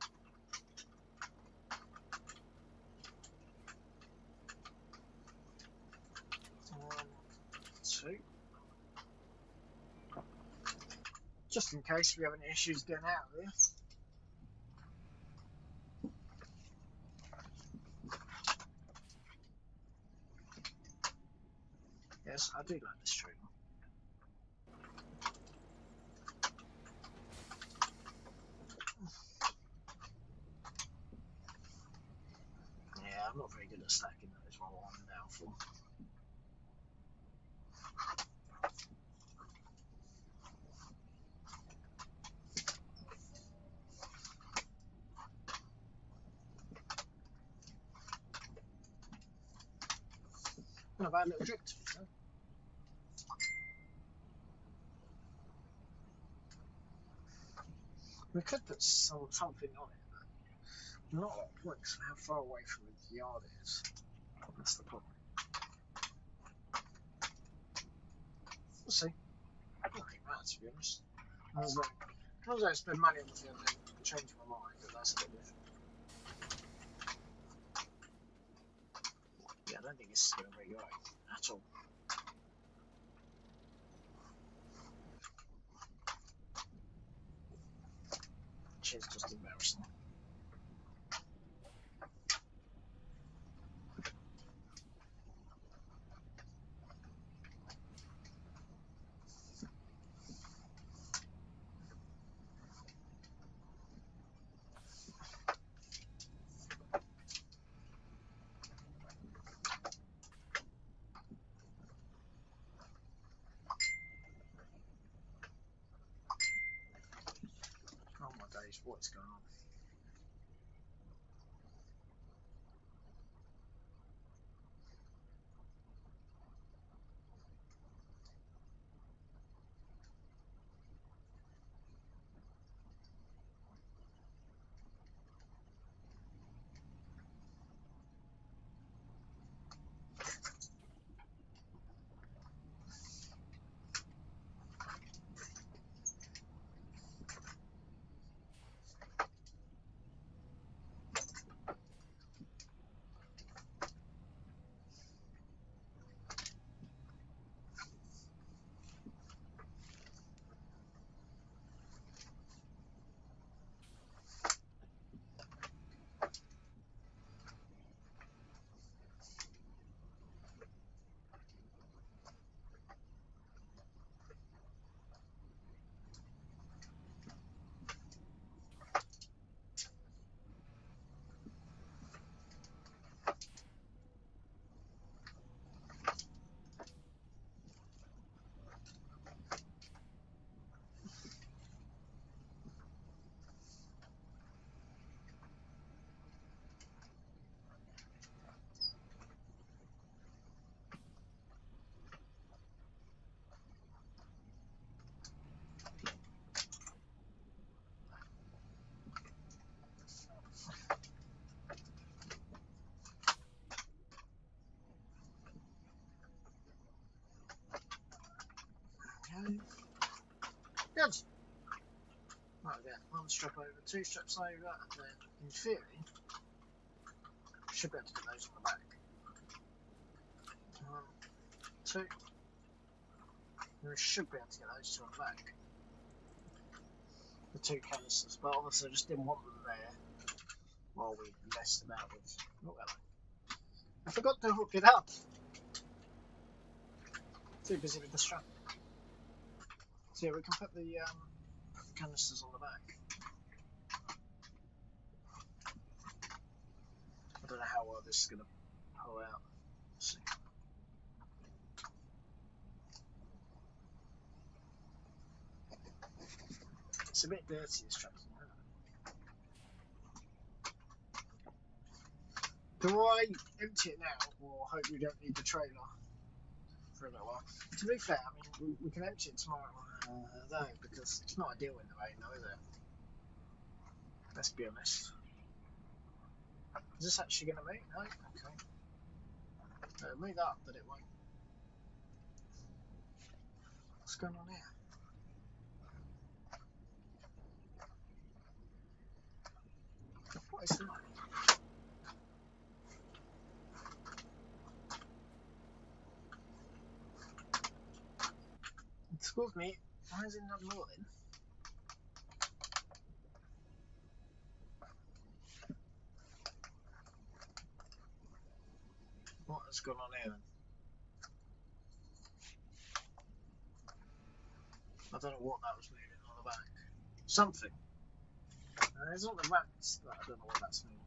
2. Just in case we have any issues getting out of here. Yes, I do like this tree. Yeah, I'm not very good at stacking, that is what I'm now for. Not a bad little drip to be fair. We could put something on it, but not a lot of points for how far away from the yard it is. That's the problem. We'll see. I don't think that, to be honest. As long as I spend money on the field and then change my mind, but that's a bit different. Yeah, I don't think this is going to be right at all. Which is just embarrassing. Oh my days, what's going on? go. Good. Right, yeah, one strap over, two straps over, and then in theory, should be able to get those on the back. 1, 2. We should be able to get those two on the back. The 2 canisters, but obviously I just didn't want them there while we messed about with. Oh, hello. I forgot to hook it up. Too busy with the strap. So yeah, we can put the canisters on the back. I don't know how well this is going to pull out. Let's see. It's a bit dirty, this strap. Do I empty it now, or hope we don't need the trailer for a little while? To be fair, I mean, we can empty it tomorrow, though, because it's not ideal in the rain, though, is it? Let's be honest. Is this actually going to meet? No? Okay. It'll meet up, but it won't. What's going on here? What is that? Excuse me, why is it not moving? What has gone on here then? I don't know what that was moving on the back. Something. It's not the rats, but I don't know what that's moving.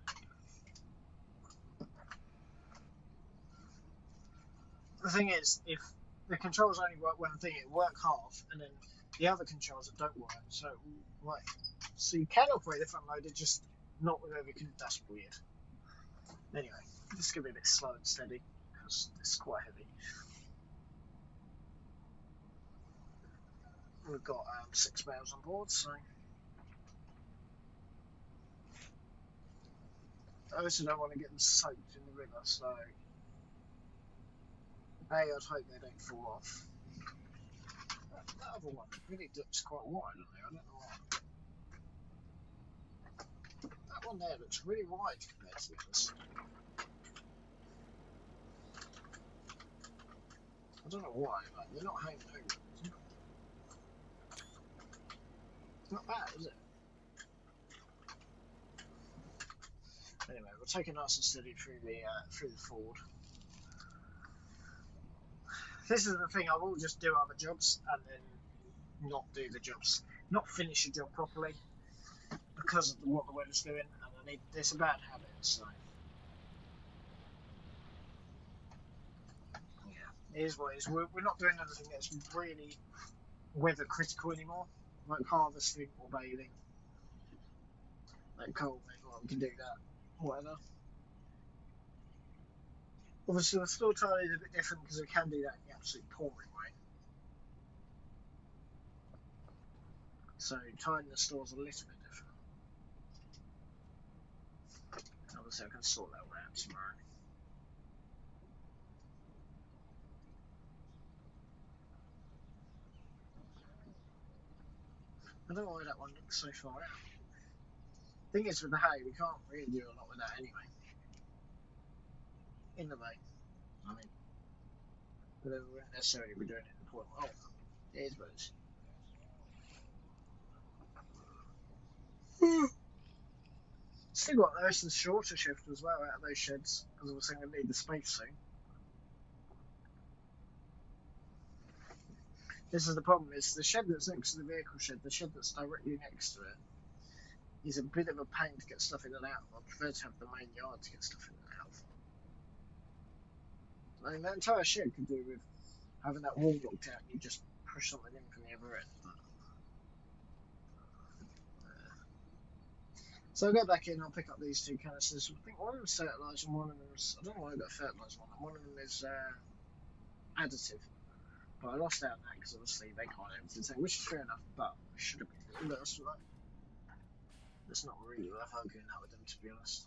The thing is, if the controls only work one thing, it work half, and then the other controls that don't work, so right. So you can operate the front loader, just not with every. That's weird. Anyway, this is gonna be a bit slow and steady because it's quite heavy. We've got 6 bales on board, so I also don't want to get them soaked in the river, so I'd hope they don't fall off. That other one really looks quite wide on there, I don't know why. That one there looks really wide compared to the others. I don't know why, like, they're not hanging over. It's not bad, is it? Anyway, we'll take it nice and steady through the Ford. This is the thing, I will just do other jobs and then not do the jobs, not finish a job properly because of what the weather's doing, and it's a bad habit, so yeah, it is what it is. We're not doing anything that's really weather critical anymore, like harvesting or bathing. Like cold, well, we can do that, whatever. Obviously, we're still trying to do a bit different because we can do that in the absolute pouring rain. So, tying the stores a little bit different. Obviously, I can sort that one out tomorrow. I don't know why that one looks so far out. Thing is, with the hay, we can't really do a lot with that anyway. In the rain, I mean, but we wouldn't necessarily be doing it in the point. Oh, it is what it is. Still got the rest of the shorter shift as well out of those sheds, because obviously I'm going to need the space soon. This is the problem, is the shed that's next to the vehicle shed, the shed that's directly next to it, is a bit of a pain to get stuff in and out of. I prefer to have the main yard to get stuff in and out of. I mean, that entire shed could do with having that wall locked out and you just push something in from the other end. So I'll go back in, I'll pick up these 2 canisters. I think one of them's fertiliser and one of them's, I don't know why I got a fertiliser one, and one of them is additive. But I lost out on that because obviously they can't empty the tank, which is fair enough, but I should have been doing this, right? It's not really worth arguing that with them, to be honest.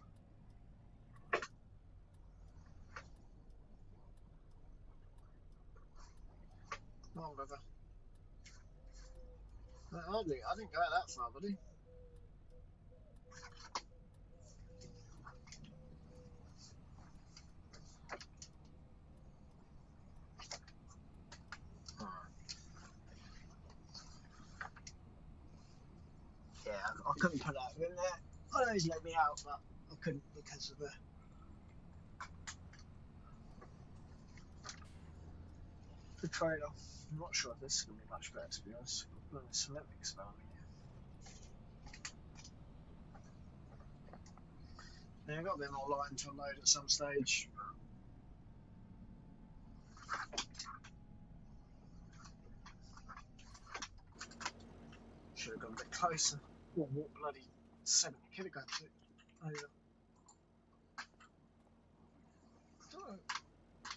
Come on, brother. I didn't go out that far, buddy. Yeah, I couldn't put that in there. I know he's let me out, but I couldn't because of the trade-off. I'm not sure if this is going to be much better, to be honest. I've got some epic spelling here. Yeah, I've got a bit more line to unload at some stage. Should have gone a bit closer. What bloody 70 kilograms?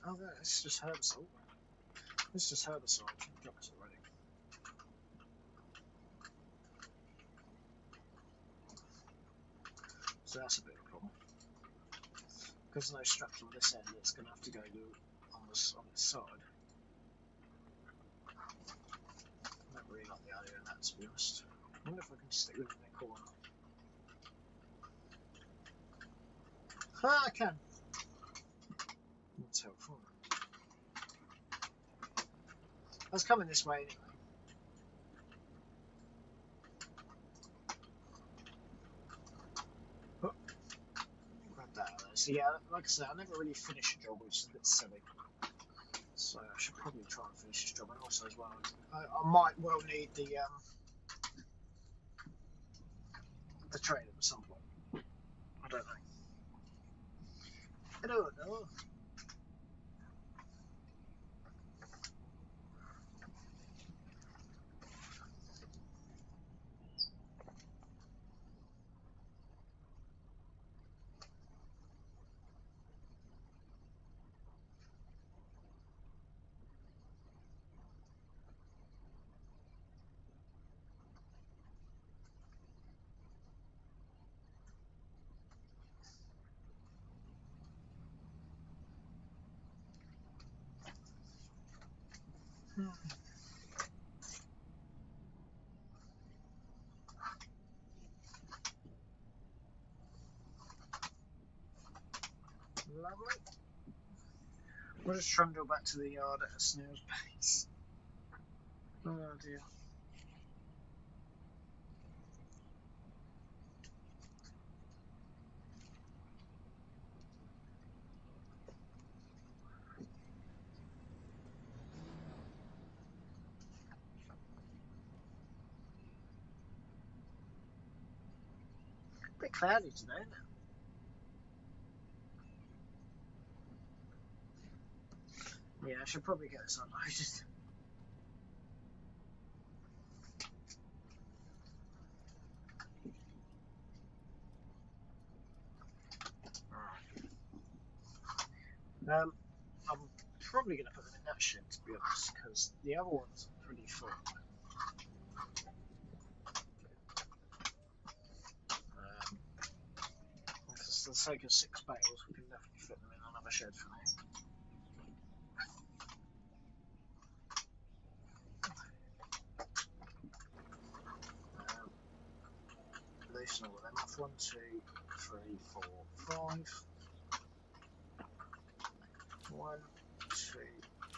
Oh, it's just herbicide. It's just herbicide. Dropped already. So that's a bit of a problem. Because there's no straps on this end, it's going to have to go on this side. I don't really like the idea of that, to be honest. I wonder if I can stick them in the corner. Ah, I can. That's helpful. I was coming this way anyway. Oh, grab that out of there. So yeah, like I said, I never really finished a job, which is a bit silly. So I should probably try and finish this job, and also as well, I might well need the trailer at some point. I don't know. I don't know. Lovely. We'll just trundle back to the yard at a snail's pace. Oh dear. A bit cloudy today, isn't it? Yeah, I should probably get this unloaded. I'm probably going to put them in that shed, to be honest, because the other ones are pretty full. For the sake of 6 bales, we can definitely fit them in another shed for now. Loosen all of them off. 1, 2, 3, 4, 5. 1, 2,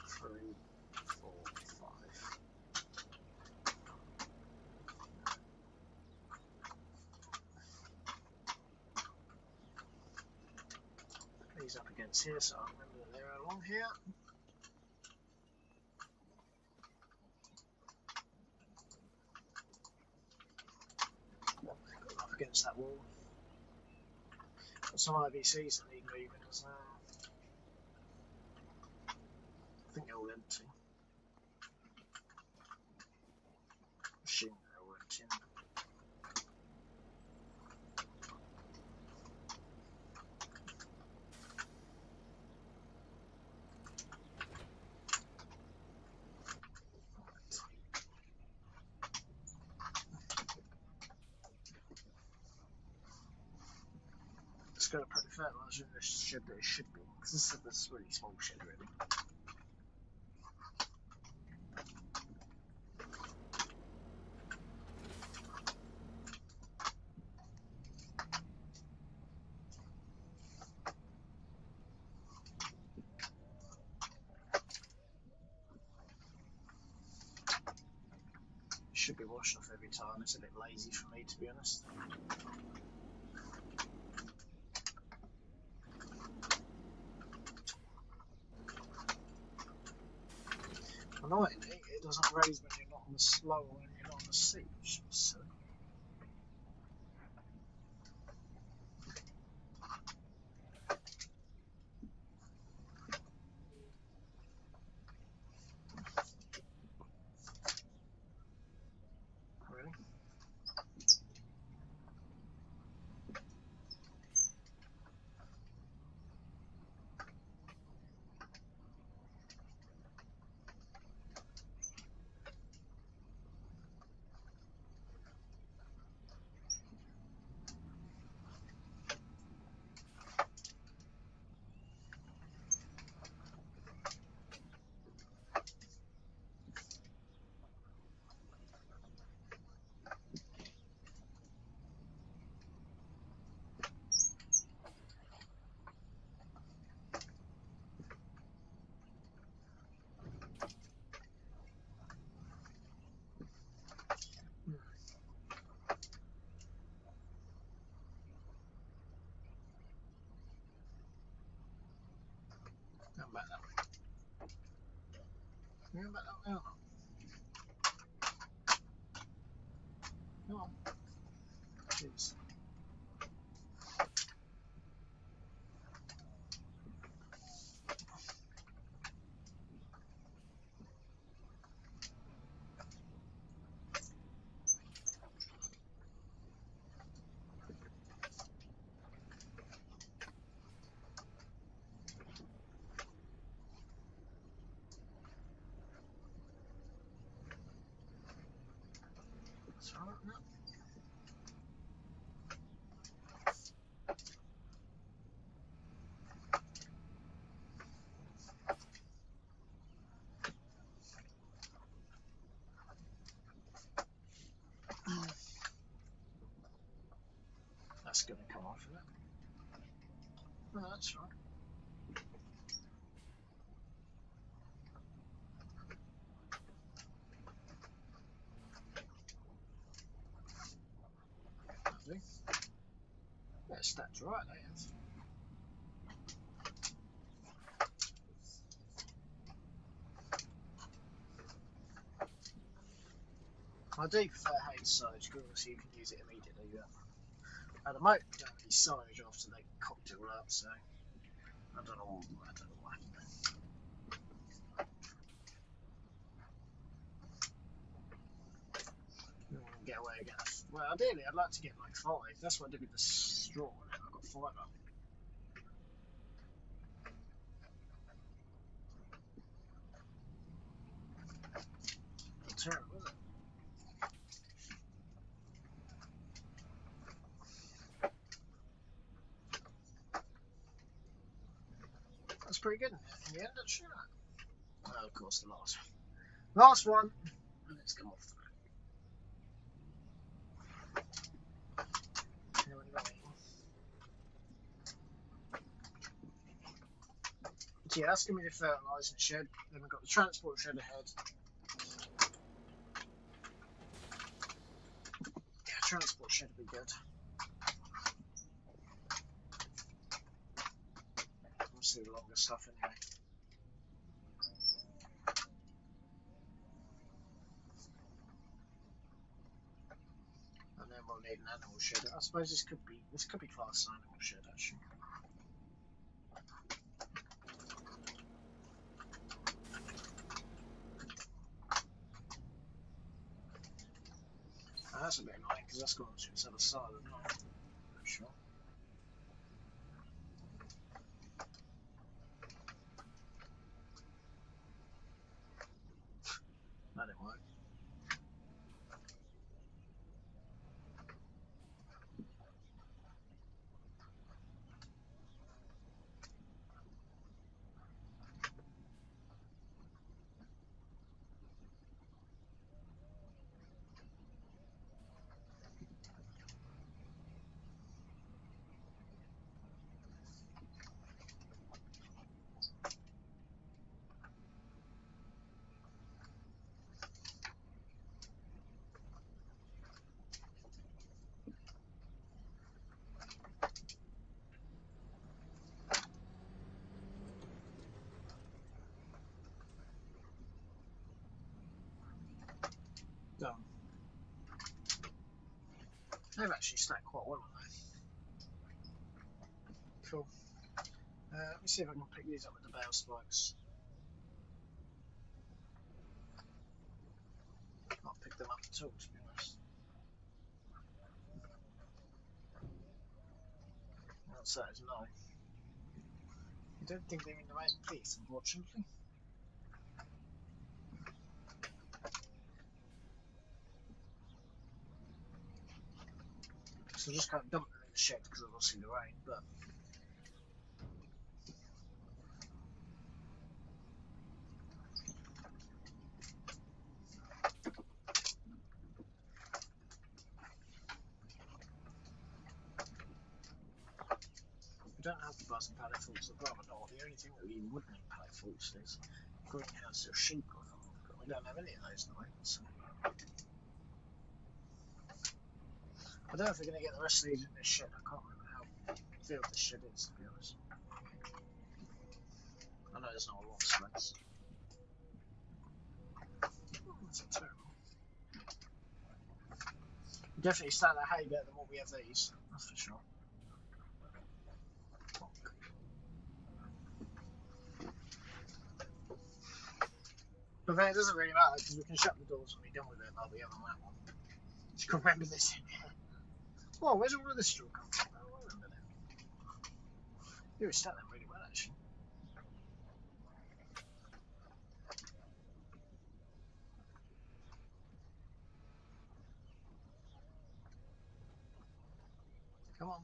3, 4, 5. These up against here, so I remember that they're along here. Got up against that wall. Got some IBCs that need moving as well. I think they're all empty. Assume they're all empty. Just got to put the fertiliser in the shed that it should be, because this is a really small shed, really. should be washed off every time. It's a bit lazy for me, to be honest. Annoyingly, it doesn't raise when you're not on the slow or when you're not on the seat, which is silly. Really? Going back that way. Going back that way or not? Come on. Jeez. That's all right now. That's going to come off, isn't it? No, that's right. Lovely. Yeah, stats right, they have. I do prefer haze sage because you can use it immediately, but at the moment you don't really sage after they cocked it all up, so I don't know why. Get away again. Well, ideally I'd like to get like 5. That's what I did with the straw, and I got 5 up. Not terrible, is it? That's pretty good in the end, actually. Oh, of course, the last one. Last one, and it's come off. So yeah, that's going to be the fertilising shed. Then we've got the transport shed ahead. Yeah, transport shed will be good. Obviously the longer stuff anyway. And then we'll need an animal shed. I suppose this could be classed as an animal shed actually. Oh, that's a bit annoying because that's gone to its other side of the night. I'm sure. That didn't work. Done. They've actually stacked quite well on there. Cool. Let me see if I can pick these up with the bale spikes. Not pick them up at all, to be honest. The answer is no. I don't think they're in the right place, unfortunately. So I just can't dump them in the shed because of obviously the rain, but we don't have to buy some pallet forks. I'd rather not. The only thing that we would need pallet forks is greenhouse or sheep or something, but we don't have any of those at the moment. So I don't know if we're going to get the rest of these in this shed. I can't remember how filled this shed is, to be honest. I know there's not a lot of space. That's not terrible. We definitely stand that hay better than what we have these, that's for sure. But then it doesn't really matter because we can shut the doors and be done with it like we have on that one. You can remember this in here. Oh, where's all of this straw come from? I don't remember that. You were stuck them really well, actually. Come on.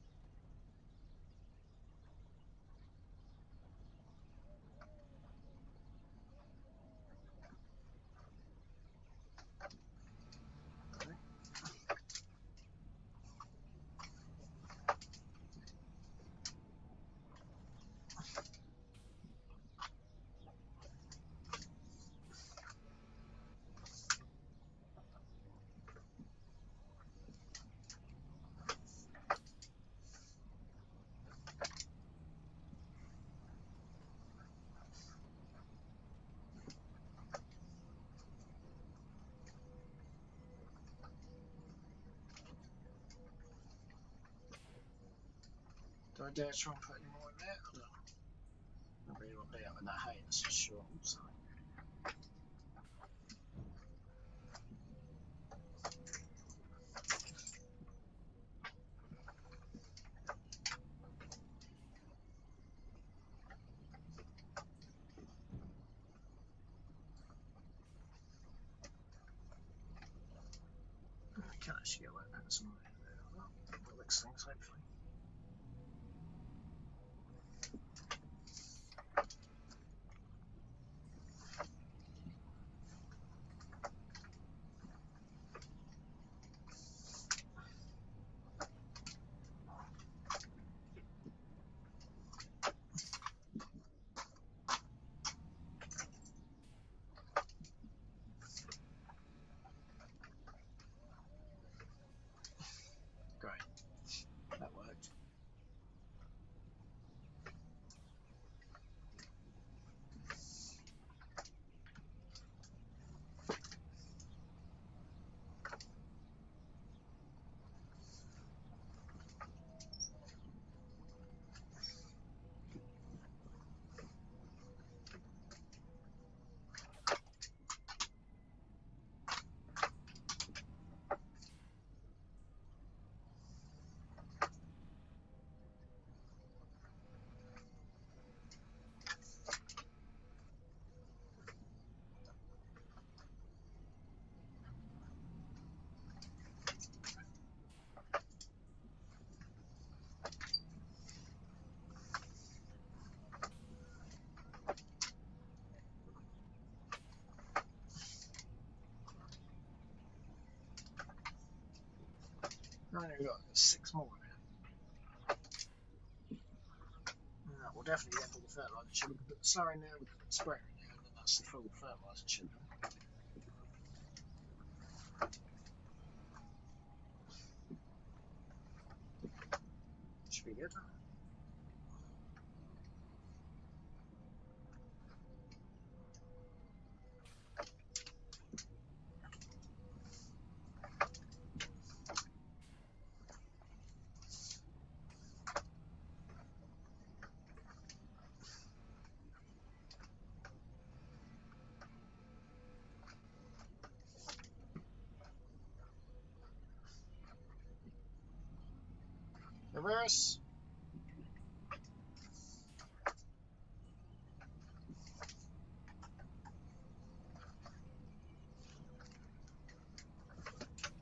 Do I dare try and put any more in there? I don't know. I really want to do that with that hay, that's for sure. Oops, sorry. I can actually get away with some more in there. That looks things, hopefully. Great. That worked. Right, we've got 6 more now. No, we'll definitely get all the fertiliser shed. We can put the sow in there, we can put the sprayer in there, and then that's the full fertiliser shed. Should be good. reverse.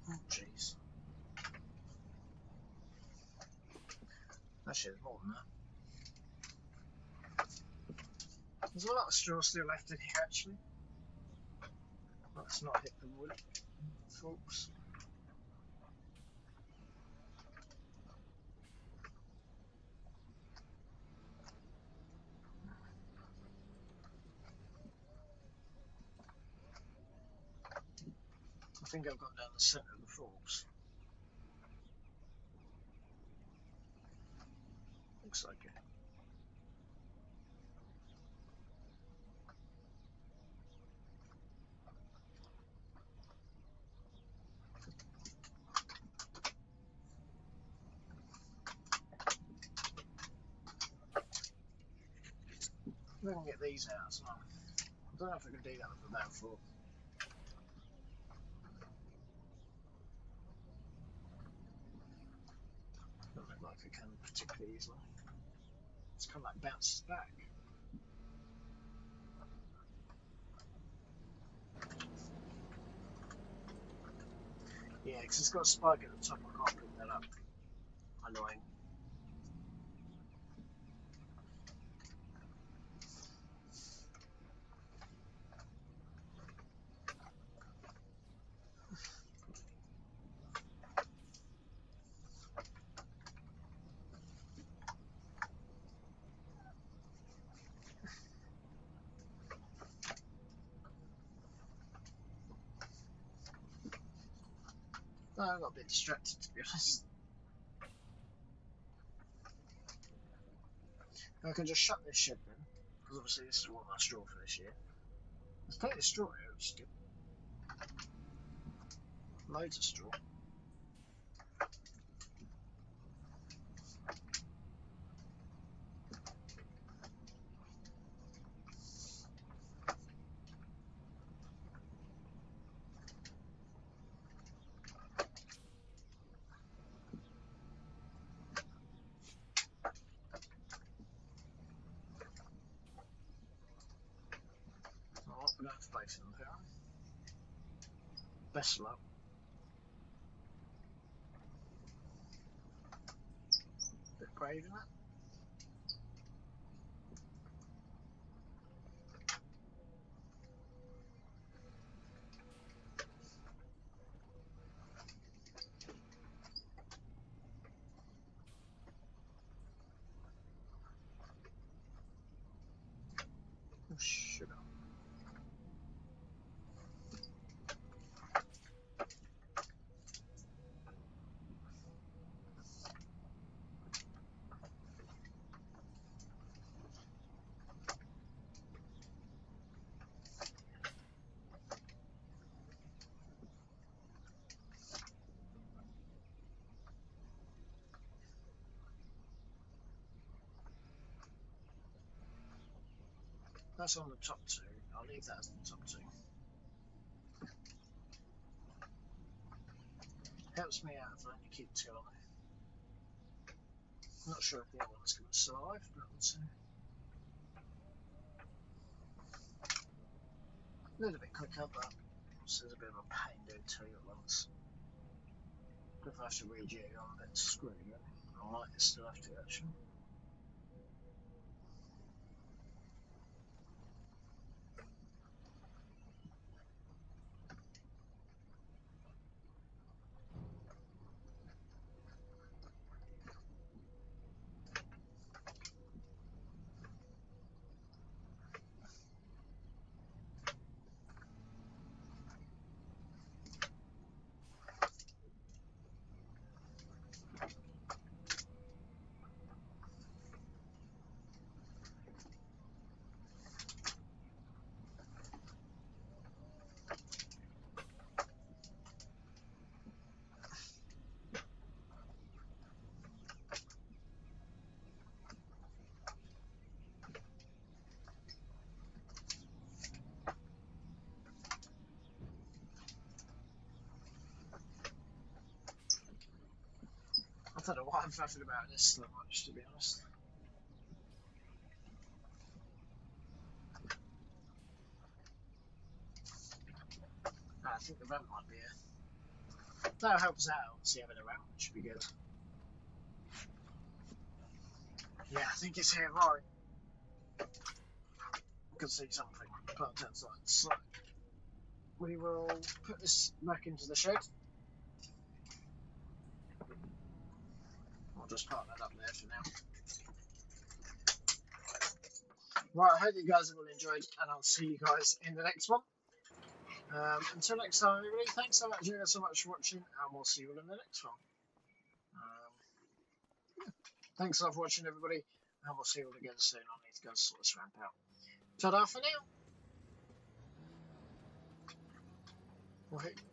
Oh, jeez. Actually, there's more than that. There's a lot of straw still left in here, actually. Let's not hit the wood, folks. I think I've got down the centre of the forks. Looks like it. I can get these out as well. I don't know if I can do that with a bow fork. Doesn't look like I can particularly easily. It's kind of like bounces back. Yeah, because it's got a spike at the top. I can't pick that up. Annoying. No, I got a bit distracted, to be honest. I can just shut this shed then, because obviously this is all my straw for this year. Let's take the straw out, which is good. Loads of straw. Alright, we're going to both of them here. Best of luck. Bit brave in that. Oh, sugar. That's on the top two. I'll leave that as the top two. Helps me out if I only keep two on it. I'm not sure if the other one's going to survive, but we'll see. A little bit quicker, but this is a bit of a pain doing two at once. If I have to rejig, I'm a bit screwed, really. I might still have to, actually. don't know why I'm faffing about this so much, to be honest. I think the vent might be here. That'll help us out, obviously, having a round, which should be good. Yeah, I think it's here, right. I can see something, but it turns out. So, we will put this back into the shed. I'll just park that up there for now. Right, I hope you guys have all enjoyed, and I'll see you guys in the next one. Until next time, everybody, thanks so much for watching, and we'll see you all in the next one. Thanks a lot for watching, everybody, and we'll see you all again soon. I need to go sort this ramp out. Ta-da for now.